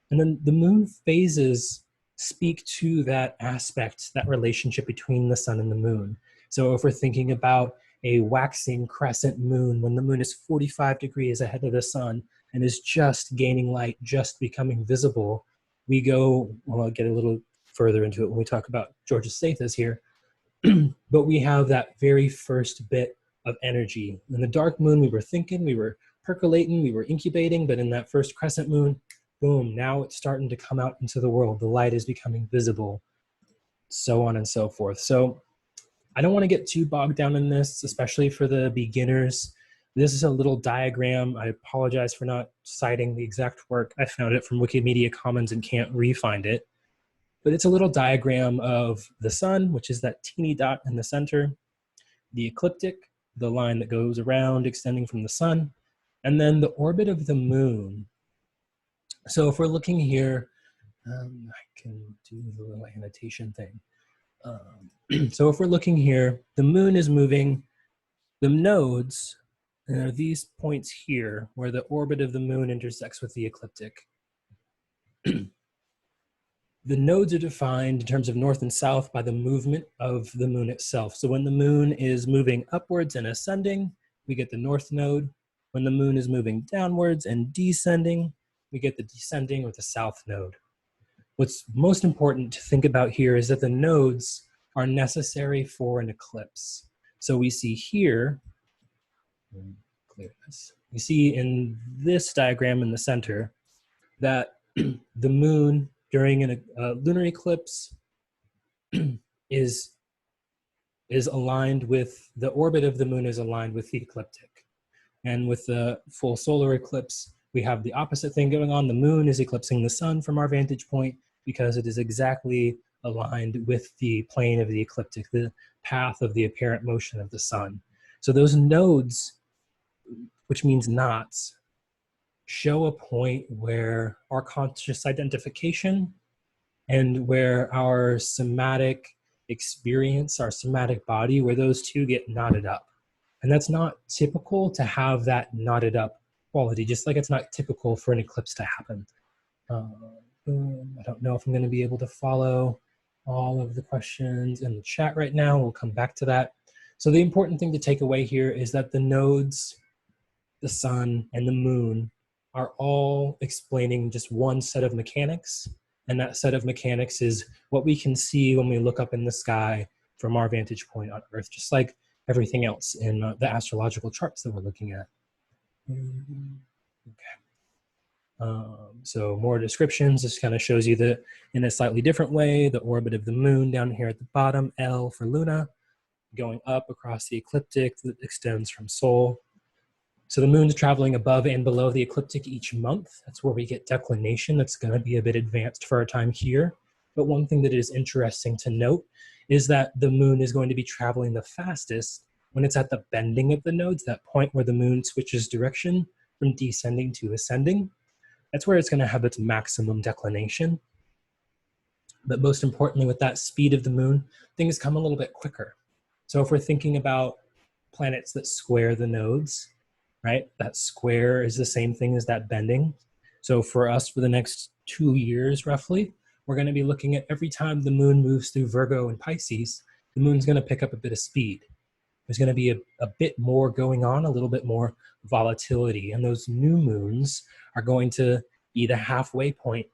And then the moon phases speak to that aspect, that relationship between the sun and the moon. So if we're thinking about a waxing crescent moon, when the moon is 45 degrees ahead of the sun and is just gaining light, just becoming visible, we go, well, I'll get a little further into it when we talk about Georgia Stathis here, but we have that very first bit of energy. In the dark moon, we were thinking, we were percolating, we were incubating, but in that first crescent moon, boom, now it's starting to come out into the world. The light is becoming visible, so on and so forth. So I don't want to get too bogged down in this, especially for the beginners. This is a little diagram. I apologize for not citing the exact work. I found it from Wikimedia Commons and can't re-find it. But it's a little diagram of the sun, which is that teeny dot in the center, the ecliptic, the line that goes around extending from the sun, and then the orbit of the moon. So if we're looking here, I can do the little annotation thing. So if we're looking here, the moon is moving, the nodes, and there are these points here where the orbit of the moon intersects with the ecliptic. The nodes are defined in terms of north and south by the movement of the moon itself. So when the moon is moving upwards and ascending, we get the north node. When the moon is moving downwards and descending, we get the descending or the south node. What's most important to think about here is that the nodes are necessary for an eclipse. So we see here, clear this. You see in this diagram in the center that the moon during a lunar eclipse is aligned with, the orbit of the moon is aligned with the ecliptic. And with the full solar eclipse, we have the opposite thing going on. The moon is eclipsing the sun from our vantage point because it is exactly aligned with the plane of the ecliptic, the path of the apparent motion of the sun. So those nodes, which means knots, show a point where our conscious identification and where our somatic experience, our somatic body, where those two get knotted up. And that's not typical to have that knotted up quality, just like it's not typical for an eclipse to happen. I don't know if I'm going to be able to follow all of the questions in the chat right now. We'll come back to that. So the important thing to take away here is that the nodes, the sun, and the moon are all explaining just one set of mechanics. And that set of mechanics is what we can see when we look up in the sky from our vantage point on Earth, just like everything else in the astrological charts that we're looking at. Okay. So more descriptions. This kind of shows you that in a slightly different way, the orbit of the moon down here at the bottom, L for Luna, going up across the ecliptic that extends from Sol. So the moon's traveling above and below the ecliptic each month. That's where we get declination. That's going to be a bit advanced for our time here. But one thing that is interesting to note is that the moon is going to be traveling the fastest when it's at the bending of the nodes, that point where the moon switches direction from descending to ascending. That's where it's going to have its maximum declination. But most importantly, with that speed of the moon, things come a little bit quicker. So if we're thinking about planets that square the nodes, right? That square is the same thing as that bending. So for us, for the next 2 years, roughly, we're going to be looking at every time the moon moves through Virgo and Pisces, the moon's going to pick up a bit of speed. There's going to be a bit more going on, a little bit more volatility. And those new moons are going to be the halfway point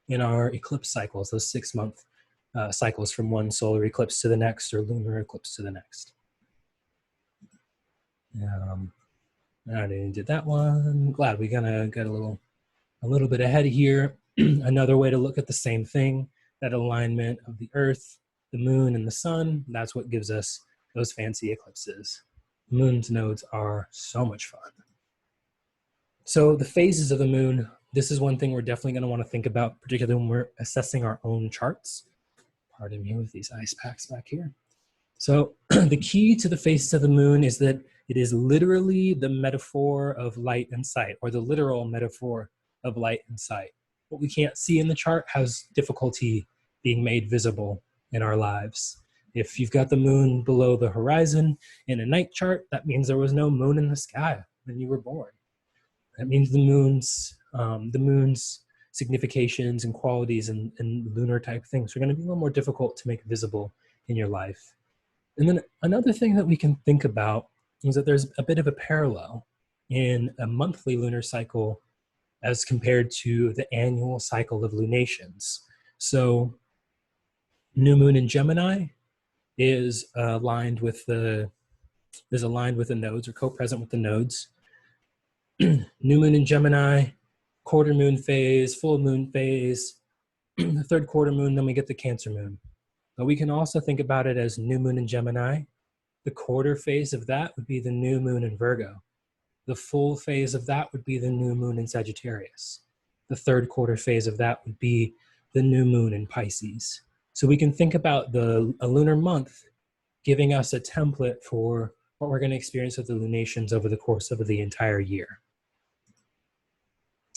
in our eclipse cycles, those 6-month cycles from one solar eclipse to the next or lunar eclipse to the next. I did that one. Glad we kind of got a little bit ahead here. Another way to look at the same thing, that alignment of the Earth, the moon, and the sun, that's what gives us those fancy eclipses. Moon's nodes are so much fun. So the phases of the moon, this is one thing we're definitely going to want to think about, particularly when we're assessing our own charts. Pardon me with these ice packs back here. So the key to the phases of the moon is that it is literally the metaphor of light and sight, or the literal metaphor of light and sight. What we can't see in the chart has difficulty being made visible in our lives. If you've got the moon below the horizon in a night chart, that means there was no moon in the sky when you were born. That means the moon's significations and qualities and lunar type things are going to be a little more difficult to make visible in your life. And then another thing that we can think about is that there's a bit of a parallel in a monthly lunar cycle as compared to the annual cycle of lunations. So new moon in Gemini is aligned with the nodes, or co-present with the nodes. New moon in Gemini, quarter moon phase, full moon phase, the third quarter moon, then we get the Cancer moon. But we can also think about it as new moon in Gemini. The quarter phase of that would be the new moon in Virgo. The full phase of that would be the new moon in Sagittarius. The third quarter phase of that would be the new moon in Pisces. So we can think about a lunar month giving us a template for what we're going to experience with the lunations over the course of the entire year.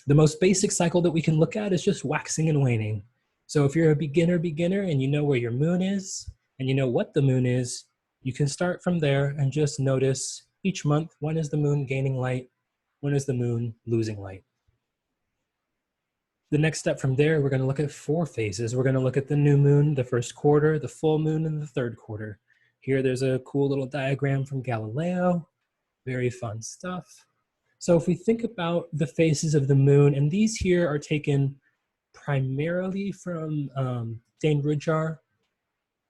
The most basic cycle that we can look at is just waxing and waning. So if you're a beginner and you know where your moon is and you know what the moon is, you can start from there and just notice each month, when is the moon gaining light? When is the moon losing light? The next step from there, we're going to look at 4 phases. We're going to look at the new moon, the first quarter, the full moon, and the third quarter. Here, there's a cool little diagram from Galileo. Very fun stuff. So if we think about the phases of the moon, and these here are taken primarily from Dane Rudhyar.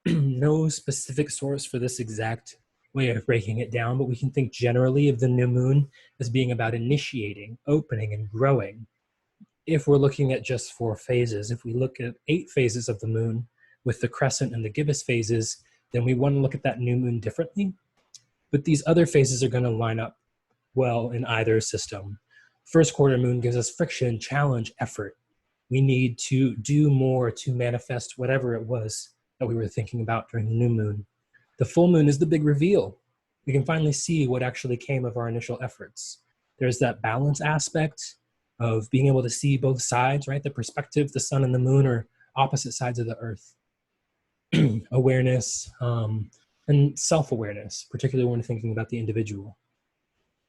No specific source for this exact way of breaking it down, but we can think generally of the new moon as being about initiating, opening, and growing. If we're looking at just 4 phases, if we look at 8 phases of the moon with the crescent and the gibbous phases, then we want to look at that new moon differently. But these other phases are going to line up well in either system. First quarter moon gives us friction, challenge, effort. We need to do more to manifest whatever it was that we were thinking about during the new moon. The full moon is the big reveal. We can finally see what actually came of our initial efforts. There's that balance aspect of being able to see both sides, right? The perspective, the sun and the moon are opposite sides of the earth. Awareness and self-awareness, particularly when thinking about the individual.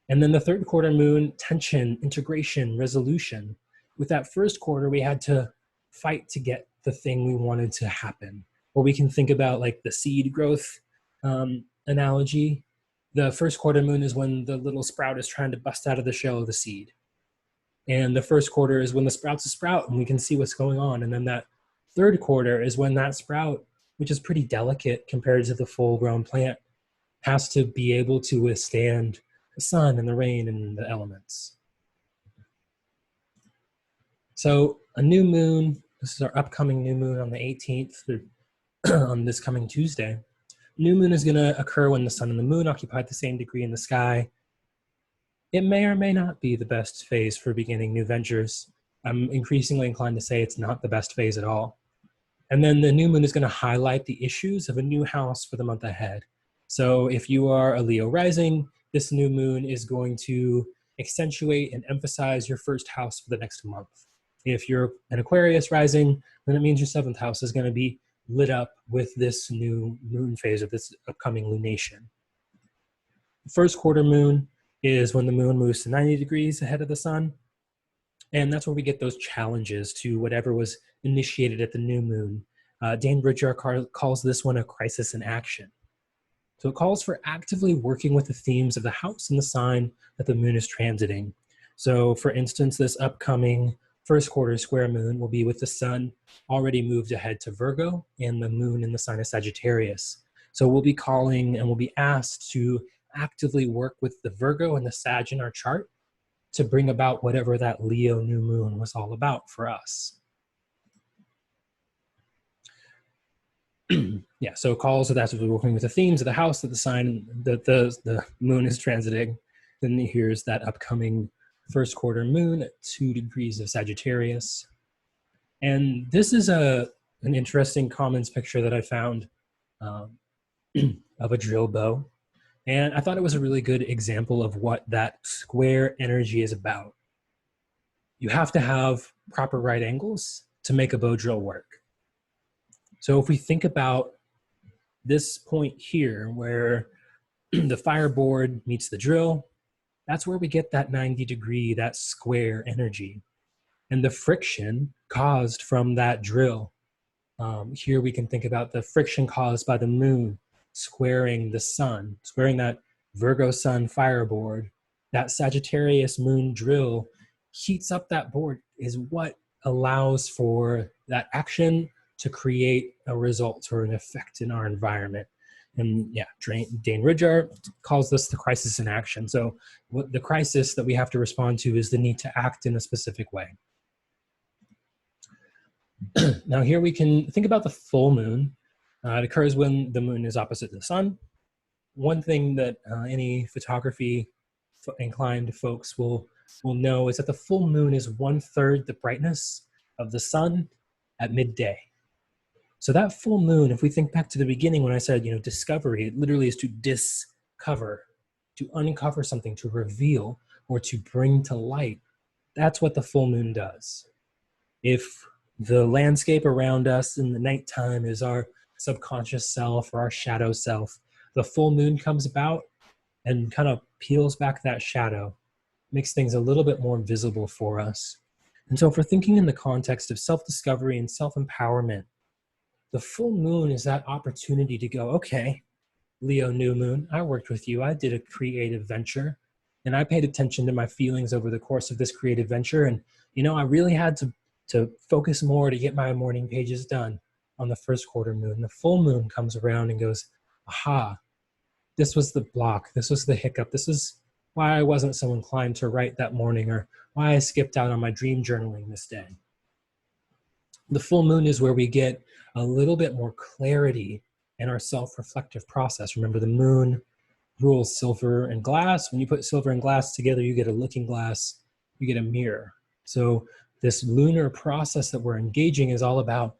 And then the third quarter moon, tension, integration, resolution. With that first quarter, we had to fight to get the thing we wanted to happen. Or we can think about like the seed growth analogy. The first quarter moon is when the little sprout is trying to bust out of the shell of the seed. And the first quarter is when the sprout's a sprout and we can see what's going on. And then that third quarter is when that sprout, which is pretty delicate compared to the full grown plant, has to be able to withstand the sun and the rain and the elements. So a new moon, this is our upcoming new moon on the 18th, on this coming Tuesday. New moon is going to occur when the sun and the moon occupy the same degree in the sky. It may or may not be the best phase for beginning new ventures. I'm increasingly inclined to say it's not the best phase at all. And then the new moon is going to highlight the issues of a new house for the month ahead. So if you are a Leo rising, this new moon is going to accentuate and emphasize your first house for the next month. If you're an Aquarius rising, then it means your seventh house is going to be lit up with this new moon phase of this upcoming lunation. The first quarter moon is when the moon moves to 90 degrees ahead of the sun. And that's where we get those challenges to whatever was initiated at the new moon. Dane Bridger calls this one a crisis in action. So it calls for actively working with the themes of the house and the sign that the moon is transiting. So for instance, this upcoming first quarter square moon will be with the sun already moved ahead to Virgo and the moon in the sign of Sagittarius. So we'll be calling and we'll be asked to actively work with the Virgo and the Sag in our chart to bring about whatever that Leo new moon was all about for us. Yeah, so calls with actively working with the themes of the house that the sign that the moon is transiting. Then here's that upcoming first quarter moon at 2 degrees of Sagittarius. And this is an interesting commons picture that I found of a drill bow. And I thought it was a really good example of what that square energy is about. You have to have proper right angles to make a bow drill work. So if we think about this point here where the fireboard meets the drill, that's where we get that 90 degree, that square energy. And the friction caused from that drill. Here we can think about the friction caused by the moon squaring the sun, squaring that Virgo sun fireboard. That Sagittarius moon drill heats up that board is what allows for that action to create a result or an effect in our environment. And yeah, Dane Bridger calls this the crisis in action. So what the crisis that we have to respond to is the need to act in a specific way. Now here we can think about the full moon. It occurs when the moon is opposite the sun. One thing that any photography inclined folks will know is that the full moon is 1/3 the brightness of the sun at midday. So that full moon, if we think back to the beginning when I said, discovery, it literally is to discover, to uncover something, to reveal, or to bring to light. That's what the full moon does. If the landscape around us in the nighttime is our subconscious self or our shadow self, the full moon comes about and kind of peels back that shadow, makes things a little bit more visible for us. And so if we're thinking in the context of self-discovery and self-empowerment, the full moon is that opportunity to go, okay, Leo new moon, I worked with you. I did a creative venture and I paid attention to my feelings over the course of this creative venture. And, I really had to focus more to get my morning pages done on the first quarter moon. The full moon comes around and goes, aha, this was the block. This was the hiccup. This is why I wasn't so inclined to write that morning or why I skipped out on my dream journaling this day. The full moon is where we get a little bit more clarity in our self-reflective process. Remember, the moon rules silver and glass. When you put silver and glass together, you get a looking glass, you get a mirror. So this lunar process that we're engaging is all about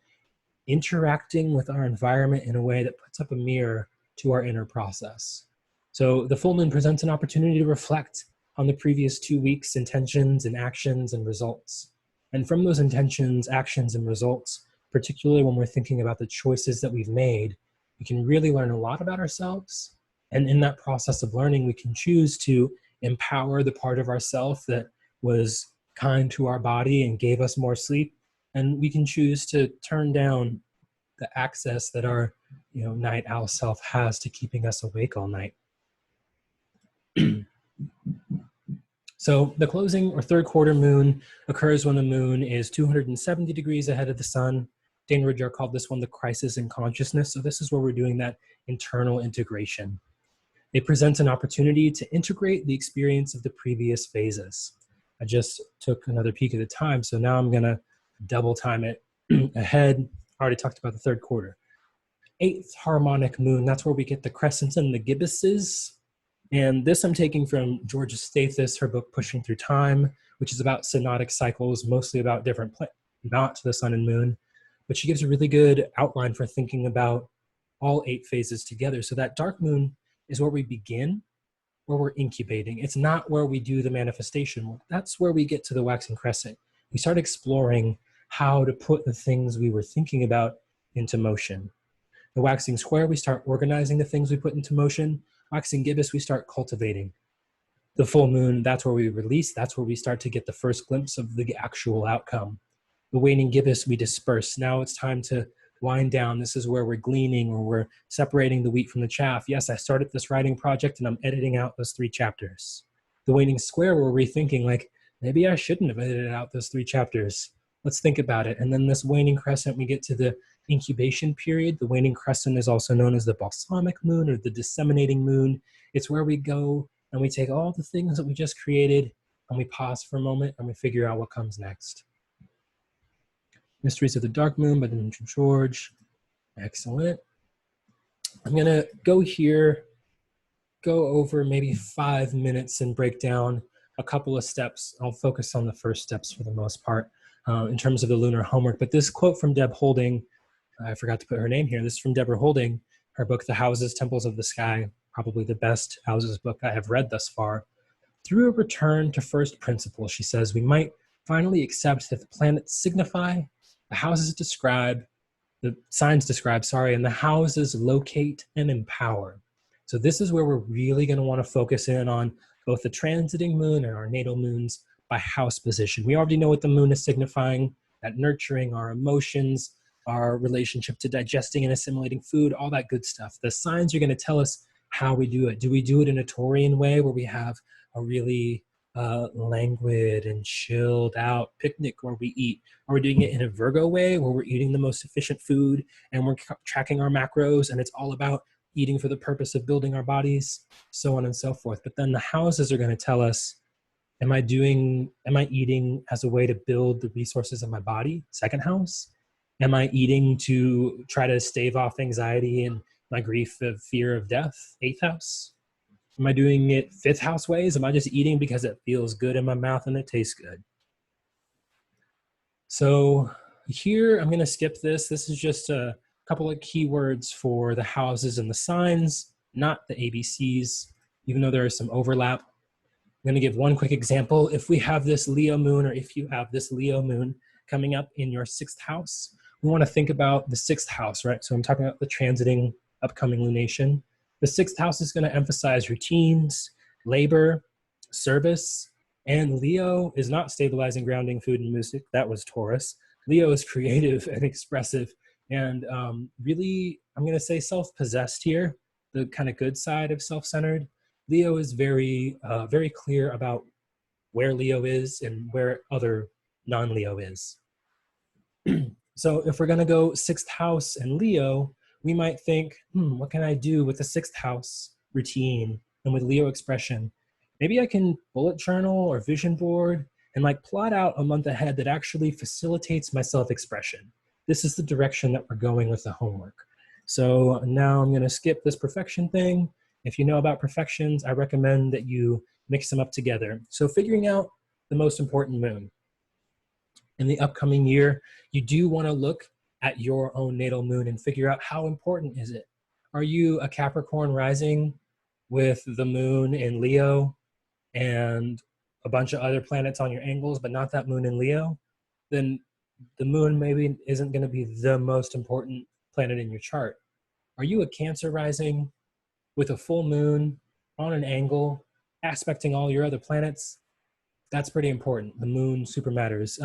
interacting with our environment in a way that puts up a mirror to our inner process. So the full moon presents an opportunity to reflect on the previous 2 weeks' intentions and actions and results. And from those intentions, actions, and results, particularly when we're thinking about the choices that we've made, we can really learn a lot about ourselves. And in that process of learning, we can choose to empower the part of ourself that was kind to our body and gave us more sleep. And we can choose to turn down the access that our night owl self has to keeping us awake all night. So the closing or third quarter moon occurs when the moon is 270 degrees ahead of the sun. Dane Bridger called this one the crisis in consciousness. So this is where we're doing that internal integration. It presents an opportunity to integrate the experience of the previous phases. I just took another peek at the time, so now I'm gonna double time it ahead. I already talked about the third quarter. 8th harmonic moon, that's where we get the crescents and the gibuses. And this I'm taking from Georgia Stathis, her book Pushing Through Time, which is about synodic cycles, mostly about different planets, not the sun and moon. But she gives a really good outline for thinking about all 8 phases together. So that dark moon is where we begin, where we're incubating. It's not where we do the manifestation work. That's where we get to the waxing crescent. We start exploring how to put the things we were thinking about into motion. The waxing square, we start organizing the things we put into motion. Waxing gibbous, we start cultivating. The full moon, that's where we release. That's where we start to get the first glimpse of the actual outcome. The waning gibbous, we disperse. Now it's time to wind down. This is where we're gleaning, or we're separating the wheat from the chaff. Yes, I started this writing project and I'm editing out those 3 chapters. The waning square, we're rethinking, like, maybe I shouldn't have edited out those 3 chapters. Let's think about it. And then this waning crescent, we get to the incubation period. The waning crescent is also known as the balsamic moon or the disseminating moon. It's where we go and we take all the things that we just created and we pause for a moment and we figure out what comes next. Mysteries of the Dark Moon by George. Excellent. I'm going to go here, go over maybe 5 minutes and break down a couple of steps. I'll focus on the first steps for the most part in terms of the lunar homework. But this quote from Deb Holding, I forgot to put her name here. This is from Deborah Holding, her book, The Houses, Temples of the Sky, probably the best houses book I have read thus far. Through a return to first principles, she says, we might finally accept that the planets signify, the houses describe, the signs describe, and the houses locate and empower. So this is where we're really going to want to focus in on both the transiting moon and our natal moons by house position. We already know what the moon is signifying, that nurturing, our emotions, our relationship to digesting and assimilating food, all that good stuff. The signs are going to tell us how we do it. Do we do it in a Taurian way where we have a really languid and chilled out picnic where we eat? Are we doing it in a Virgo way where we're eating the most efficient food and we're tracking our macros and it's all about eating for the purpose of building our bodies, so on and so forth? But then the houses are going to tell us, am I eating as a way to build the resources of my body? Second house. Am I eating to try to stave off anxiety and my grief of fear of death? 8th house. Am I doing it 5th house ways? Am I just eating because it feels good in my mouth and it tastes good? So here, I'm going to skip this. This is just a couple of keywords for the houses and the signs, not the ABCs, even though there is some overlap. I'm going to give one quick example. If we have this Leo moon, or if you have this Leo moon coming up in your 6th house, we want to think about the 6th house, right? So I'm talking about the transiting upcoming lunation. The 6th house is going to emphasize routines, labor, service, and Leo is not stabilizing, grounding, food, and music. That was Taurus. Leo is creative and expressive and really, I'm going to say self-possessed here, the kind of good side of self-centered. Leo is very, very clear about where Leo is and where other non-Leo is. So if we're going to go 6th house and Leo, we might think, what can I do with the 6th house routine and with Leo expression? Maybe I can bullet journal or vision board and like plot out a month ahead that actually facilitates my self-expression. This is the direction that we're going with the homework. So now I'm going to skip this perfection thing. If you know about perfections, I recommend that you mix them up together. So figuring out the most important moon. In the upcoming year, you do want to look at your own natal moon and figure out how important is it. Are you a Capricorn rising with the moon in Leo and a bunch of other planets on your angles, but not that moon in Leo? Then the moon maybe isn't going to be the most important planet in your chart. Are you a Cancer rising with a full moon on an angle, aspecting all your other planets? That's pretty important. The moon super matters.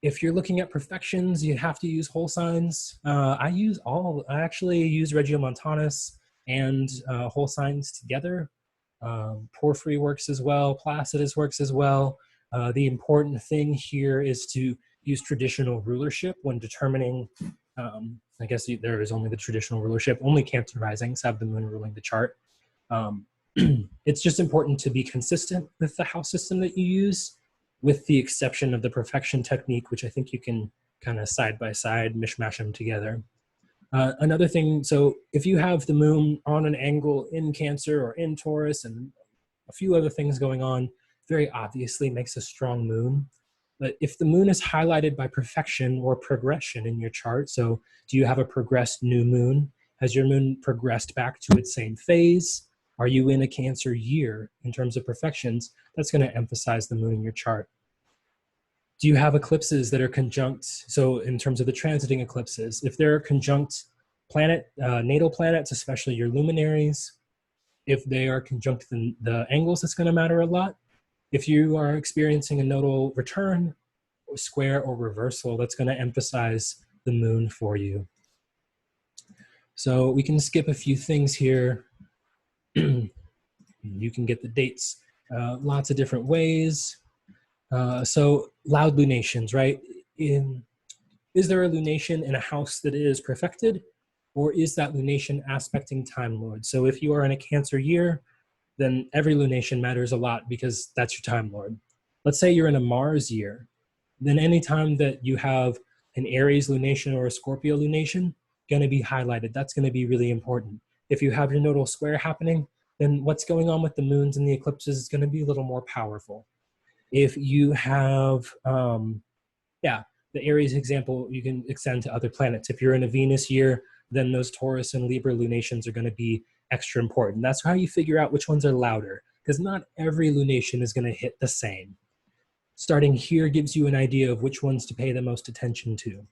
If you're looking at perfections, you have to use whole signs. I actually use Regiomontanus and whole signs together. Porphyry works as well. Placidus works as well. The important thing here is to use traditional rulership when determining, I guess there is only the traditional rulership. Only Cancer risings have the moon ruling the chart. It's just important to be consistent with the house system that you use, with the exception of the perfection technique, which I think you can kind of side by side mishmash them together. Another thing, so if you have the moon on an angle in Cancer or in Taurus and a few other things going on, very obviously makes a strong moon. But if the moon is highlighted by perfection or progression in your chart, so do you have a progressed new moon? Has your moon progressed back to its same phase? Are you in a Cancer year in terms of perfections? That's going to emphasize the moon in your chart. Do you have eclipses that are conjunct? So in terms of the transiting eclipses, if there are conjunct natal planets, especially your luminaries, if they are conjunct the angles, that's going to matter a lot. If you are experiencing a nodal return, or square, or reversal, that's going to emphasize the moon for you. So we can skip a few things here. You can get the dates lots of different ways. So loud lunations, right? Is there a lunation in a house that is perfected, or is that lunation aspecting Time Lord? So if you are in a Cancer year, then every lunation matters a lot because that's your Time Lord. Let's say you're in a Mars year, then anytime that you have an Aries lunation or a Scorpio lunation, going to be highlighted. That's going to be really important. If you have your nodal square happening, then what's going on with the moons and the eclipses is going to be a little more powerful. If you have, the Aries example, you can extend to other planets. If you're in a Venus year, then those Taurus and Libra lunations are going to be extra important. That's how you figure out which ones are louder, because not every lunation is going to hit the same. Starting here gives you an idea of which ones to pay the most attention to.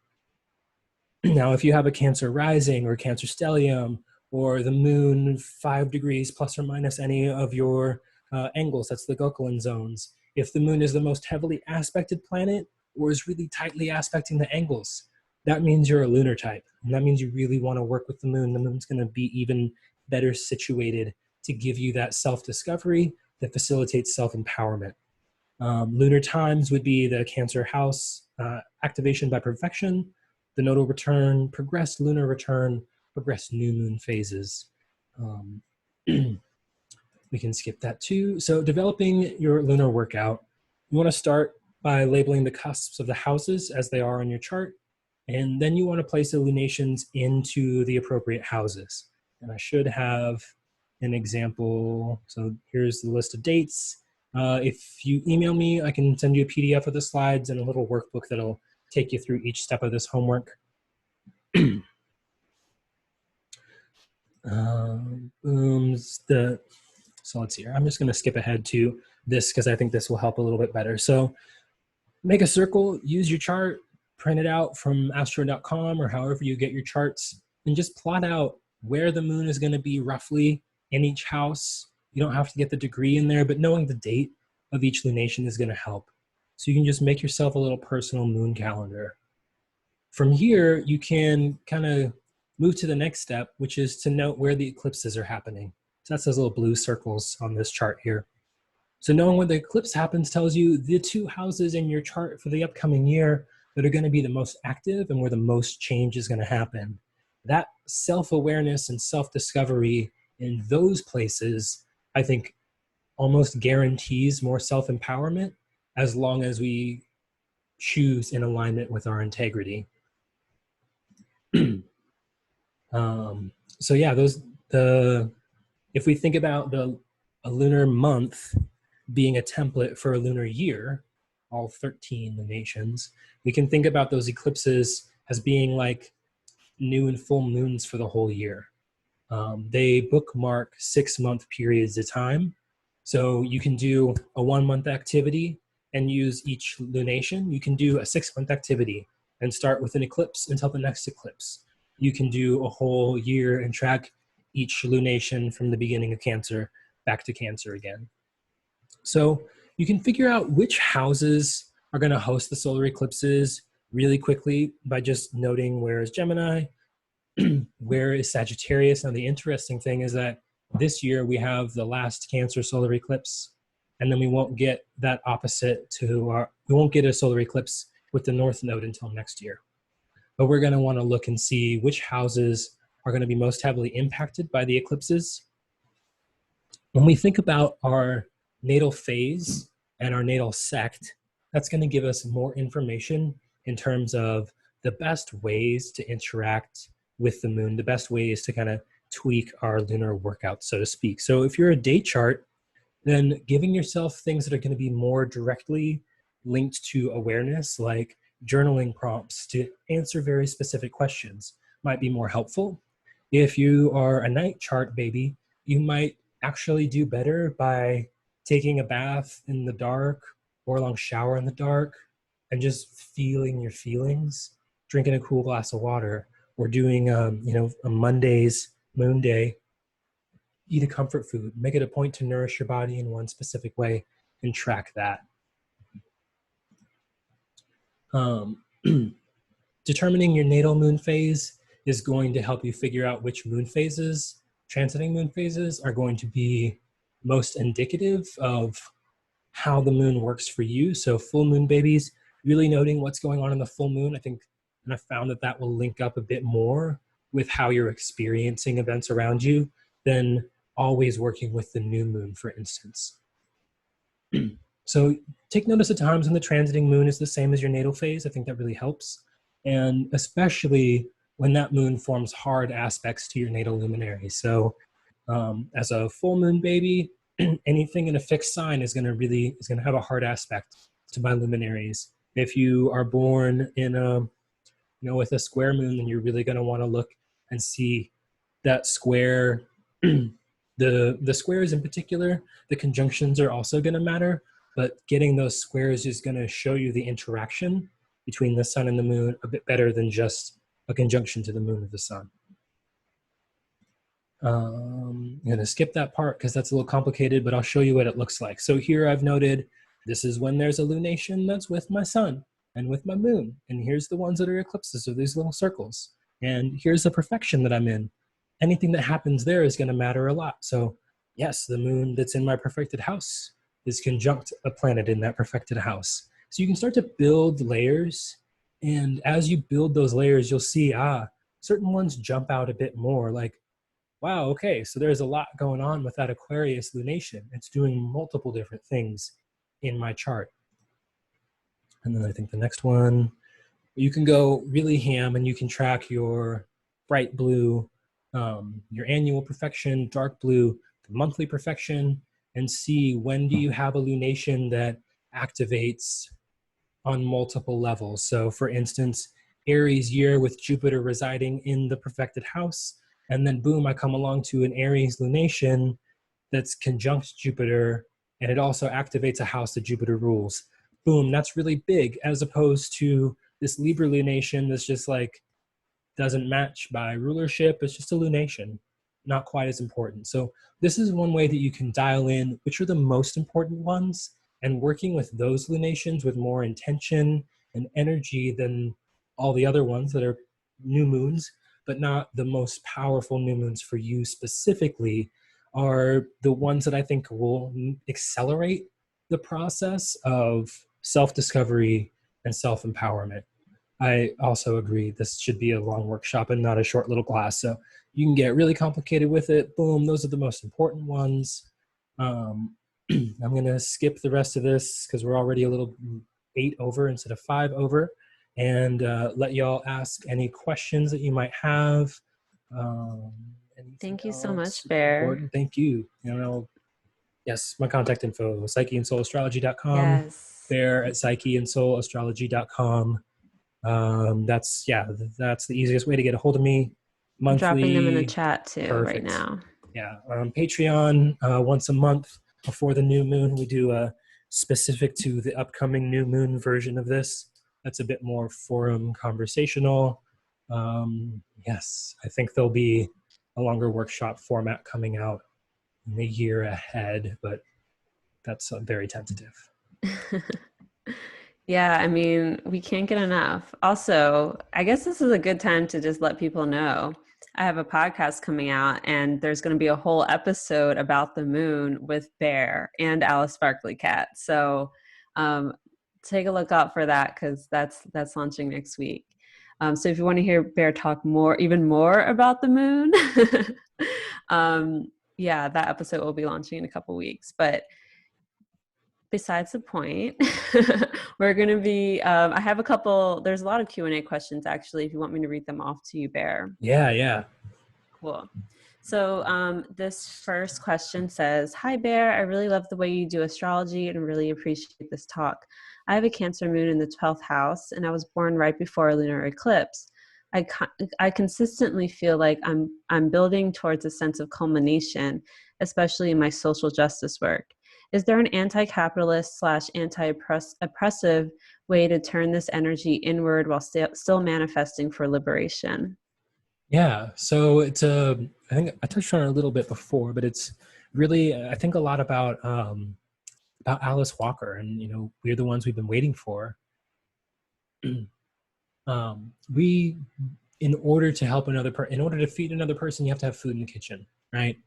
Now, if you have a Cancer rising or Cancer stellium, or the moon 5 degrees plus or minus any of your angles, that's the Gokulin zones. If the moon is the most heavily aspected planet, or is really tightly aspecting the angles, that means you're a lunar type. And that means you really want to work with the moon. The moon's going to be even better situated to give you that self-discovery that facilitates self-empowerment. Lunar times would be the Cancer house activation by perfection, the nodal return, progressed lunar return, progressed new moon phases. We can skip that too. So developing your lunar workout, you want to start by labeling the cusps of the houses as they are on your chart. And then you want to place the lunations into the appropriate houses. And I should have an example. So here's the list of dates. If you email me, I can send you a PDF of the slides and a little workbook that'll take you through each step of this homework. So let's see here. I'm just going to skip ahead to this because I think this will help a little bit better. So make a circle, use your chart, print it out from astro.com or however you get your charts, and just plot out where the moon is going to be roughly in each house. You don't have to get the degree in there, but knowing the date of each lunation is going to help. So you can just make yourself a little personal moon calendar. From here, you can kind of move to the next step, which is to note where the eclipses are happening. So that's those little blue circles on this chart here. So knowing when the eclipse happens tells you the 2 houses in your chart for the upcoming year that are going to be the most active and where the most change is going to happen. That self-awareness and self-discovery in those places, I think, almost guarantees more self-empowerment as long as we choose in alignment with our integrity. So yeah, if we think about a lunar month being a template for a lunar year, all 13 lunations, we can think about those eclipses as being like new and full moons for the whole year. They bookmark 6-month periods of time. So you can do a 1-month activity and use each lunation. You can do a 6-month activity and start with an eclipse until the next eclipse. You can do a whole year and track each lunation from the beginning of Cancer back to Cancer again. So you can figure out which houses are going to host the solar eclipses really quickly by just noting where is Gemini, where is Sagittarius. Now the interesting thing is that this year we have the last Cancer solar eclipse, and then we won't get that opposite we won't get a solar eclipse with the North Node until next year. But we're going to want to look and see which houses are going to be most heavily impacted by the eclipses. When we think about our natal phase and our natal sect, that's going to give us more information in terms of the best ways to interact with the moon, the best ways to kind of tweak our lunar workout, so to speak. So if you're a day chart, then giving yourself things that are going to be more directly linked to awareness, like journaling prompts to answer very specific questions, might be more helpful. If you are a night chart baby, you might actually do better by taking a bath in the dark or a long shower in the dark and just feeling your feelings, drinking a cool glass of water, or doing a Monday's moon day. Eat a comfort food. Make it a point to nourish your body in one specific way and track that. Determining your natal moon phase is going to help you figure out which moon phases, transiting moon phases, are going to be most indicative of how the moon works for you. So full moon babies, really noting what's going on in the full moon. I think, and I found that that will link up a bit more with how you're experiencing events around you than always working with the new moon, for instance. So take notice of times when the transiting moon is the same as your natal phase. I think that really helps. And especially when that moon forms hard aspects to your natal luminary. So as a full moon baby, anything in a fixed sign is going to have a hard aspect to my luminaries. If you are born in with a square moon, then you're really going to want to look and see that square. The squares in particular, the conjunctions are also going to matter, but getting those squares is going to show you the interaction between the sun and the moon a bit better than just a conjunction to the moon or the sun. I'm going to skip that part because that's a little complicated, but I'll show you what it looks like. So here I've noted this is when there's a lunation that's with my sun and with my moon. And here's the ones that are eclipses of these little circles. And here's the perfection that I'm in. Anything that happens there is going to matter a lot. So yes, the moon that's in my perfected house is conjunct a planet in that perfected house. So you can start to build layers. And as you build those layers, you'll see, certain ones jump out a bit more, like, wow, okay, so there's a lot going on with that Aquarius lunation. It's doing multiple different things in my chart. And then I think the next one, you can go really ham and you can track your bright blue, your annual perfection, dark blue, the monthly perfection, and see when do you have a lunation that activates on multiple levels. So for instance, Aries year with Jupiter residing in the perfected house, and then boom, I come along to an Aries lunation that's conjunct Jupiter, and it also activates a house that Jupiter rules. Boom, that's really big, as opposed to this Libra lunation that's just like, doesn't match by rulership, it's just a lunation, not quite as important. So this is one way that you can dial in which are the most important ones, and working with those lunations with more intention and energy than all the other ones that are new moons, but not the most powerful new moons for you specifically, are the ones that I think will accelerate the process of self-discovery and self-empowerment. I also agree this should be a long workshop and not a short little class. So you can get really complicated with it. Boom, those are the most important ones. I'm going to skip the rest of this because we're already a little 8 over instead of 5 over, and let y'all ask any questions that you might have. Thank you so much, Bear. Important? Thank you. Yes, my contact info, psycheandsoulostrology.com, Yes. Bear at psycheandsoulostrology.com. That's the easiest way to get a hold of me. Monthly, I'm dropping them in the chat too. Perfect. Right now. Yeah, Patreon, once a month before the new moon, we do a specific to the upcoming new moon version of this. That's a bit more forum conversational. Yes, I think there'll be a longer workshop format coming out in the year ahead, but that's very tentative. Yeah, I mean, we can't get enough. Also, I guess this is a good time to just let people know I have a podcast coming out, and there's going to be a whole episode about the moon with Bear and Alice Sparkly Cat. So take a look out for that, because that's launching next week. So if you want to hear Bear talk even more about the moon, yeah, that episode will be launching in a couple weeks. But besides the point, we're going to be, I have a couple, there's a lot of Q&A questions actually, if you want me to read them off to you, Bear. Yeah. Cool. So this first question says, "Hi Bear, I really love the way you do astrology and really appreciate this talk. I have a Cancer moon in the 12th house and I was born right before a lunar eclipse. I consistently feel like I'm building towards a sense of culmination, especially in my social justice work. Is there an anti-capitalist / anti-oppressive way to turn this energy inward while still manifesting for liberation?" Yeah, so it's I think I touched on it a little bit before, but it's really, I think a lot about Alice Walker, and we're the ones we've been waiting for. We, in order to help in order to feed another person, you have to have food in the kitchen, right?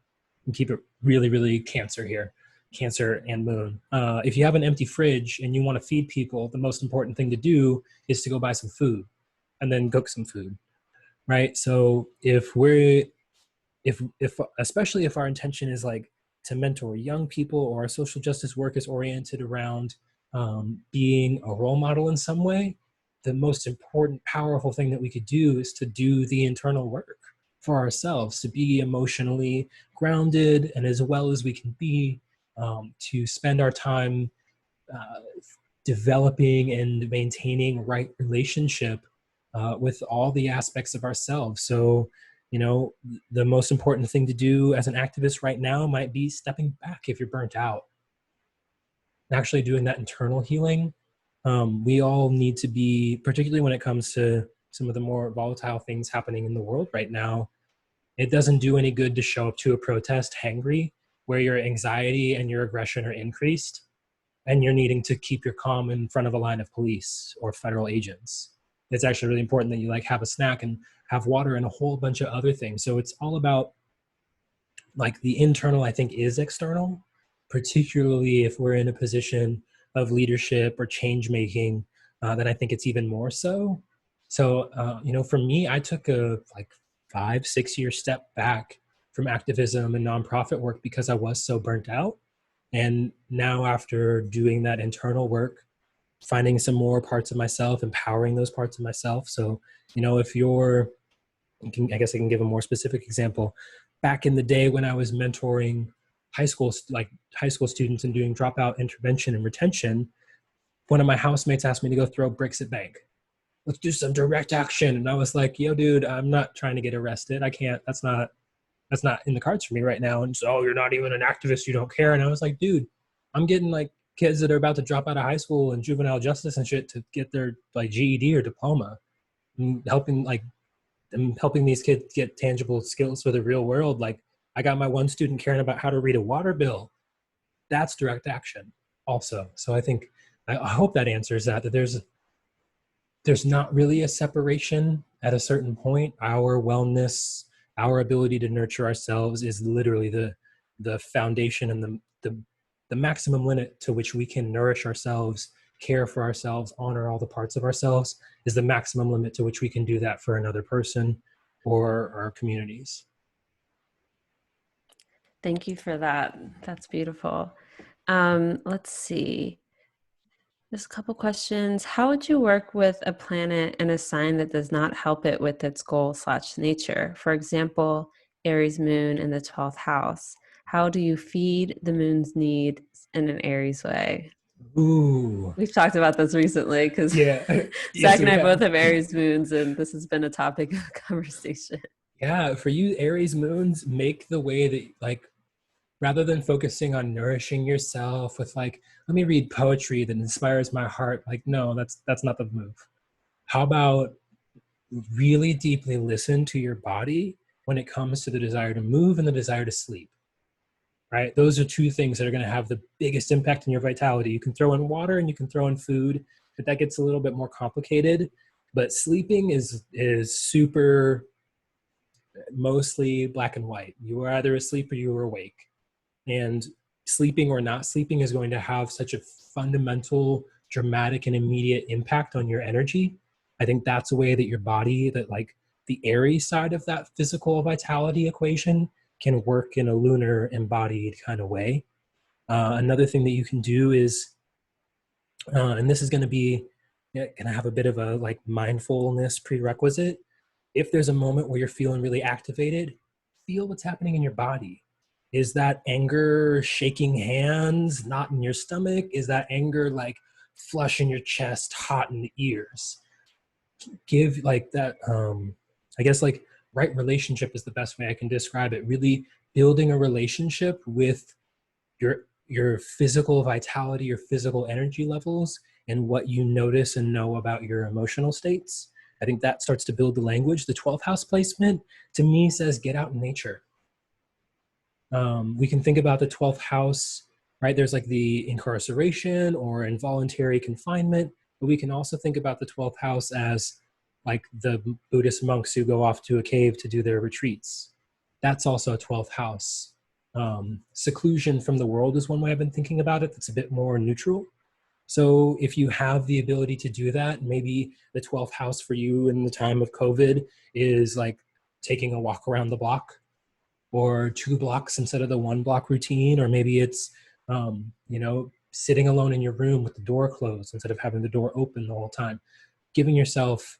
And keep it really, really Cancer here, Cancer and Moon. If you have an empty fridge and you want to feed people, the most important thing to do is to go buy some food and then cook some food. Right. So if especially if our intention is like to mentor young people, or our social justice work is oriented around being a role model in some way, the most important, powerful thing that we could do is to do the internal work for ourselves, to be emotionally grounded and as well as we can be, to spend our time uh, developing and maintaining right relationship with all the aspects of ourselves. So, the most important thing to do as an activist right now might be stepping back if you're burnt out, actually doing that internal healing. We all need to be, particularly when it comes to some of the more volatile things happening in the world right now, it doesn't do any good to show up to a protest hangry, where your anxiety and your aggression are increased and you're needing to keep your calm in front of a line of police or federal agents. It's actually really important that you like have a snack and have water and a whole bunch of other things. So it's all about, like, the internal, I think, is external, particularly if we're in a position of leadership or change making, then I think it's even more so. So, for me, I took a 5-6 year step back from activism and nonprofit work because I was so burnt out. And now, after doing that internal work, finding some more parts of myself, empowering those parts of myself. So, if I guess I can give a more specific example. Back in the day when I was mentoring high school students and doing dropout intervention and retention, one of my housemates asked me to go throw bricks at bank. Let's do some direct action. And I was like, yo, dude, I'm not trying to get arrested. I can't, that's not in the cards for me right now. And so, oh, you're not even an activist, you don't care. And I was like, dude, I'm getting like kids that are about to drop out of high school and juvenile justice and shit to get their like GED or diploma, and helping these kids get tangible skills for the real world. Like, I got my one student caring about how to read a water bill. That's direct action also. So I think, I hope that answers that there's not really a separation at a certain point. Our wellness, our ability to nurture ourselves is literally the foundation and the maximum limit to which we can nourish ourselves, care for ourselves, honor all the parts of ourselves, is the maximum limit to which we can do that for another person or our communities. Thank you for that. That's beautiful. Let's see. Just a couple questions. How would you work with a planet and a sign that does not help it with its goal / nature? For example, Aries moon in the 12th house. How do you feed the moon's needs in an Aries way? Ooh. We've talked about this recently because Yeah. Yes, Zach and we I have. both have Aries moons, and this has been a topic of conversation. Yeah, for you, Aries moons make the way that, like, rather than focusing on nourishing yourself with like, let me read poetry that inspires my heart, like, no, that's not the move. How about really deeply listen to your body when it comes to the desire to move and the desire to sleep, right? Those are two things that are going to have the biggest impact on your vitality. You can throw in water and you can throw in food, but that gets a little bit more complicated. But sleeping is super, mostly black and white. You are either asleep or you are awake. And sleeping or not sleeping is going to have such a fundamental, dramatic, and immediate impact on your energy. I think that's a way that your body, that like the Aries side of that physical vitality equation, can work in a lunar embodied kind of way. Another thing that you can do is, and this is going to be going to have a bit of a like mindfulness prerequisite. If there's a moment where you're feeling really activated, feel what's happening in your body. Is that anger shaking hands, not in your stomach? Is that anger like flush in your chest, hot in the ears? Give like that, I guess like right relationship is the best way I can describe it. Really building a relationship with your physical vitality, your physical energy levels, and what you notice and know about your emotional states. I think that starts to build the language. The 12th house placement to me says get out in nature. We can think about the 12th house, right? There's like the incarceration or involuntary confinement, but we can also think about the 12th house as like the Buddhist monks who go off to a cave to do their retreats. That's also a 12th house. Seclusion from the world is one way I've been thinking about it that's a bit more neutral. So if you have the ability to do that, maybe the 12th house for you in the time of COVID is like taking a walk around the block or 2 blocks instead of the 1 block routine, or maybe it's, sitting alone in your room with the door closed instead of having the door open the whole time, giving yourself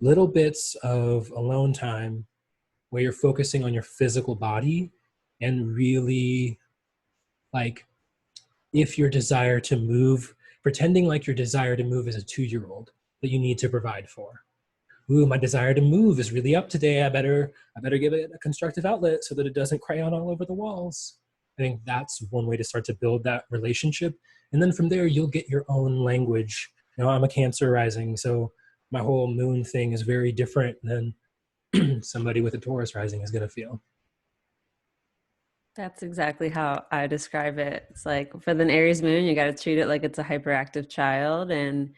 little bits of alone time where you're focusing on your physical body and really like if your desire to move, pretending like your desire to move is a 2-year-old that you need to provide for. Ooh, my desire to move is really up today. I better give it a constructive outlet so that it doesn't crayon all over the walls. I think that's one way to start to build that relationship. And then from there, you'll get your own language. I'm a Cancer rising, so my whole moon thing is very different than somebody with a Taurus rising is going to feel. That's exactly how I describe it. It's like for the Aries moon, you got to treat it like it's a hyperactive child and,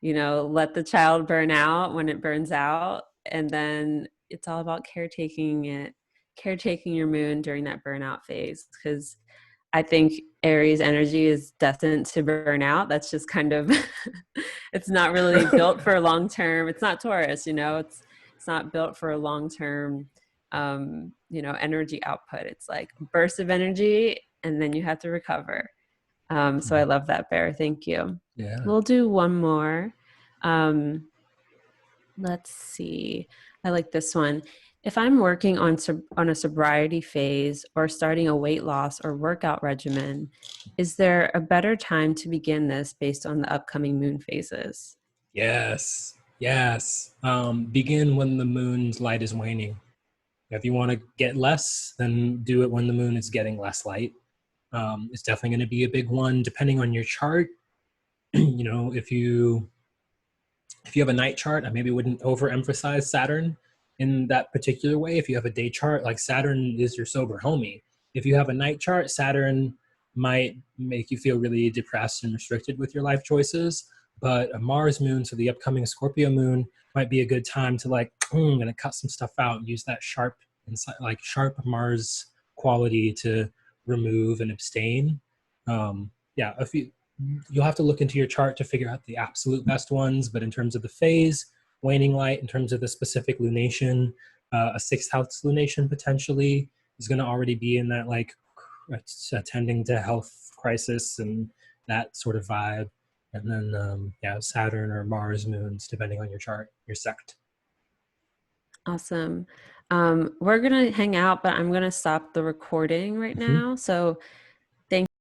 let the child burn out when it burns out. And then it's all about caretaking your moon during that burnout phase. Because I think Aries energy is destined to burn out. That's just kind of, it's not really built for long term. It's not Taurus, it's not built for a long term energy output. It's like a burst of energy and then you have to recover. So I love that, Bear. Thank you. Yeah. We'll do one more. Let's see. I like this one. If I'm working on a sobriety phase or starting a weight loss or workout regimen, is there a better time to begin this based on the upcoming moon phases? Yes. Yes. Begin when the moon's light is waning. If you want to get less, then do it when the moon is getting less light. It's definitely going to be a big one, depending on your chart. If you have a night chart, I maybe wouldn't overemphasize Saturn in that particular way. If you have a day chart, like Saturn is your sober homie. If you have a night chart, Saturn might make you feel really depressed and restricted with your life choices. But a Mars moon, so the upcoming Scorpio moon, might be a good time to like, I'm going to cut some stuff out and use that sharp Mars quality to remove and abstain. You'll have to look into your chart to figure out the absolute best ones, but in terms of the phase, waning light, in terms of the specific lunation, a 6th house lunation potentially is going to already be in that like attending to health crisis and that sort of vibe. And then Saturn or Mars moons, depending on your chart, your sect. Awesome. We're going to hang out, but I'm going to stop the recording right now. So